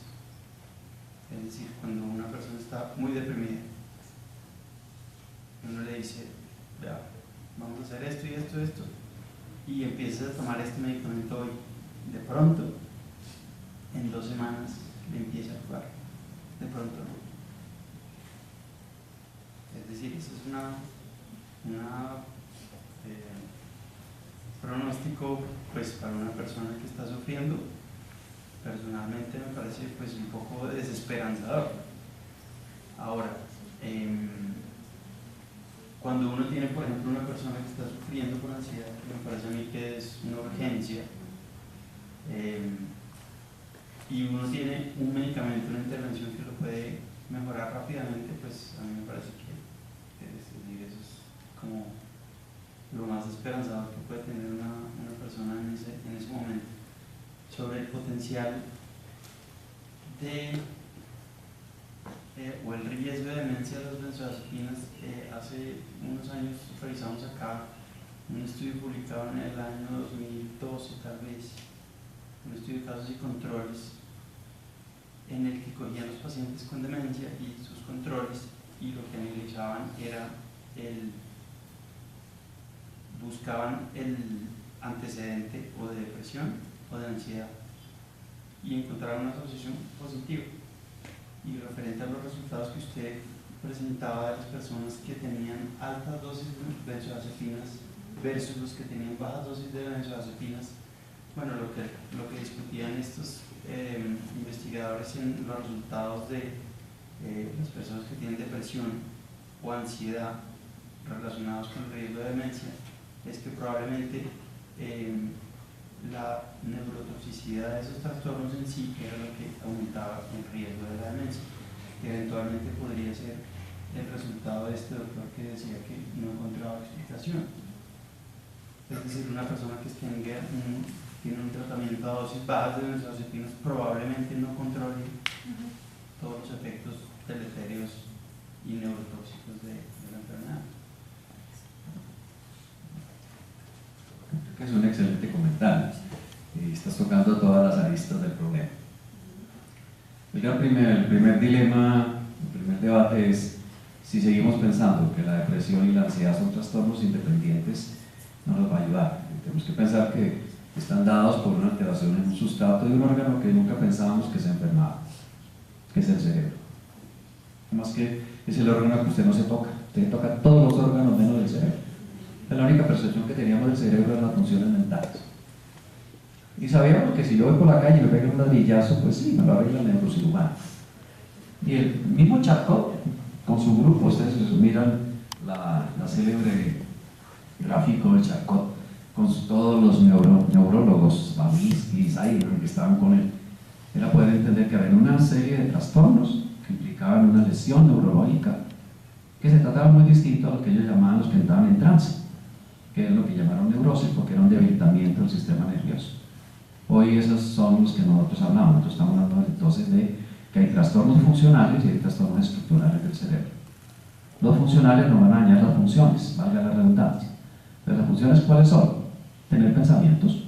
Es decir, cuando una persona está muy deprimida, uno le dice, vea, vamos a hacer esto y esto y esto, y empiezas a tomar este medicamento hoy, de pronto, en 2 semanas le empieza a actuar, de pronto no. Es decir, eso es pronóstico pues para una persona que está sufriendo. Personalmente me parece pues un poco desesperanzador. Ahora, cuando uno tiene por ejemplo una persona que está sufriendo con ansiedad, que me parece a mí que es una urgencia, y uno tiene un medicamento, una intervención que lo puede mejorar rápidamente, pues a mí me parece que eso es como lo más esperanzador que puede tener una persona en ese momento. Sobre el potencial o el riesgo de demencia de las benzodiazepinas, hace unos años revisamos acá un estudio publicado en el año 2012 tal vez, un estudio de casos y controles en el que cogían los pacientes con demencia y sus controles, y lo que analizaban era buscaban el antecedente o de depresión o de ansiedad y encontraron una asociación positiva. Y referente a los resultados que usted presentaba de las personas que tenían altas dosis de benzodiazepinas versus los que tenían bajas dosis de benzodiazepinas, bueno, lo que discutían estos investigadores en los resultados de las personas que tienen depresión o ansiedad relacionados con el riesgo de demencia es que probablemente la neurotoxicidad de esos trastornos en sí era lo que aumentaba el riesgo de la demencia, que eventualmente podría ser el resultado de este doctor que decía que no encontraba explicación. Es decir, una persona que tiene un tratamiento a dosis bajas de benzodiazepinas probablemente no controle todos los efectos deleterios y neurotóxicos de la enfermedad. Creo que es un excelente comentario y estás tocando todas las aristas del problema. El primer dilema, el primer debate es si seguimos pensando que la depresión y la ansiedad son trastornos independientes, no nos va a ayudar. Tenemos que pensar que están dados por una alteración en un sustrato de un órgano que nunca pensábamos que se enfermaba, que es el cerebro. Además que es el órgano que usted no se toca, usted toca todos los órganos menos el cerebro. La única percepción que teníamos del cerebro eran las funciones mentales. Y sabíamos que si yo voy por la calle y me pegan un ladrillazo, pues sí, me lo arregla el neurocirujano. Y el mismo Charcot, con su grupo, ustedes miran la célebre gráfico de Charcot, con todos los neurólogos, Babinski y Zeiger, que estaban con él, era poder entender que había una serie de trastornos que implicaban una lesión neurológica, que se trataba muy distinto a lo que ellos llamaban los que entraban en trance, que es lo que llamaron neurosis, porque era un debilitamiento del sistema nervioso. Hoy esos son los que nosotros hablamos. Nosotros estamos hablando entonces de que hay trastornos funcionales y hay trastornos estructurales del cerebro. Los funcionales no van a dañar las funciones, valga la redundancia. Pero las funciones, ¿cuáles son? Tener pensamientos.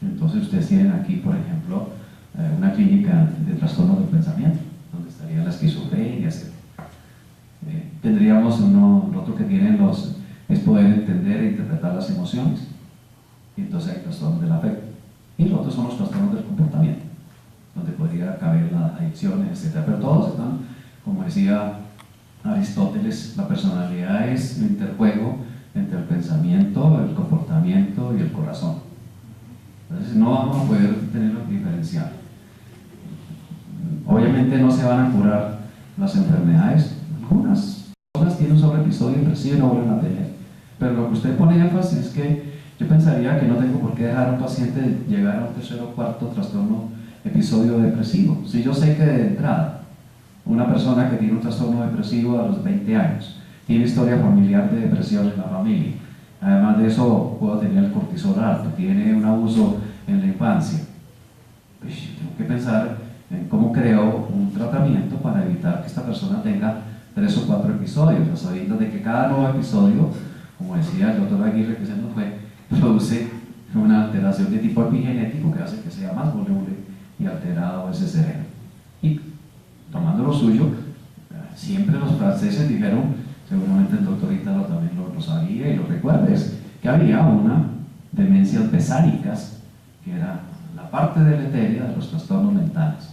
Entonces ustedes tienen aquí, por ejemplo, una clínica de trastornos del pensamiento, donde estaría la esquizofrenia, etc. Tendríamos otro que tienen es poder entender e interpretar las emociones. Y entonces hay trastornos del afecto. Y los otros son los trastornos del comportamiento, donde podría caber la adicción, etc. Pero todos están, como decía Aristóteles, la personalidad es el interjuego entre el pensamiento, el comportamiento y el corazón. Entonces no vamos a poder tenerlo diferenciado. Obviamente no se van a curar las enfermedades. Algunas personas tienen un sobreepisodio depresivo y no vuelven a tener. Pero lo que usted pone énfasis es que yo pensaría que no tengo por qué dejar a un paciente llegar a un tercer o cuarto trastorno episodio depresivo. Si yo sé que de entrada una persona que tiene un trastorno depresivo a los 20 años tiene historia familiar de depresión en la familia, además de eso puedo tener el cortisol alto, tiene un abuso en la infancia, pues yo tengo que pensar en cómo creo un tratamiento para evitar que esta persona tenga 3 o 4 episodios, sabiendo de que cada nuevo episodio, como decía el doctor Aguirre, que se nos fue, produce una alteración de tipo epigenético que hace que sea más voluble y alterado ese cerebro. Y tomando lo suyo, siempre los franceses dijeron, seguramente el doctor Ítalo también lo sabía y lo recuerda, es que había una demencias besáricas, que era la parte deleteria de los trastornos mentales,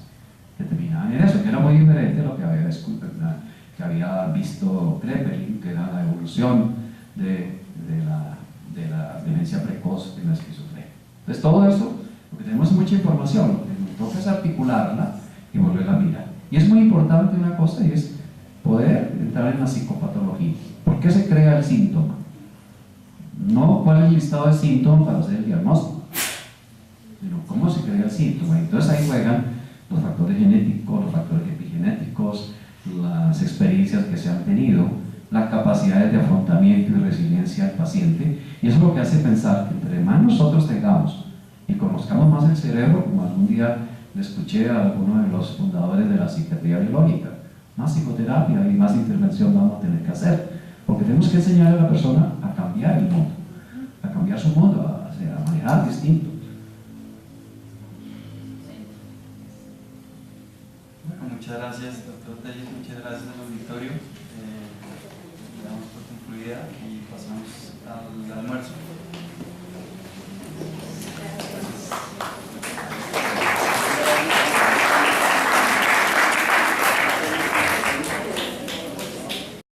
que terminaban en eso, que era muy diferente a lo que había visto Kraepelin, que era la evolución de la demencia precoz en la esquizofrenia. Entonces todo eso, lo que tenemos es mucha información, lo que nos toca es articularla y volverla a mirar. Y es muy importante una cosa, y es poder entrar en la psicopatología. ¿Por qué se crea el síntoma? No cuál es el listado de síntomas para hacer el diagnóstico, sino cómo se crea el síntoma. Entonces ahí juegan los factores genéticos, los factores epigenéticos, las experiencias que se han tenido, las capacidades de afrontamiento y resiliencia del paciente, y eso es lo que hace pensar que entre más nosotros tengamos y conozcamos más el cerebro, como algún día le escuché a alguno de los fundadores de la psiquiatría biológica, más psicoterapia y más intervención vamos a tener que hacer, porque tenemos que enseñar a la persona a cambiar el mundo, a cambiar su mundo, a manejar distinto. Bueno, muchas gracias, doctor Telles, muchas gracias al auditorio. Le damos por seguridad.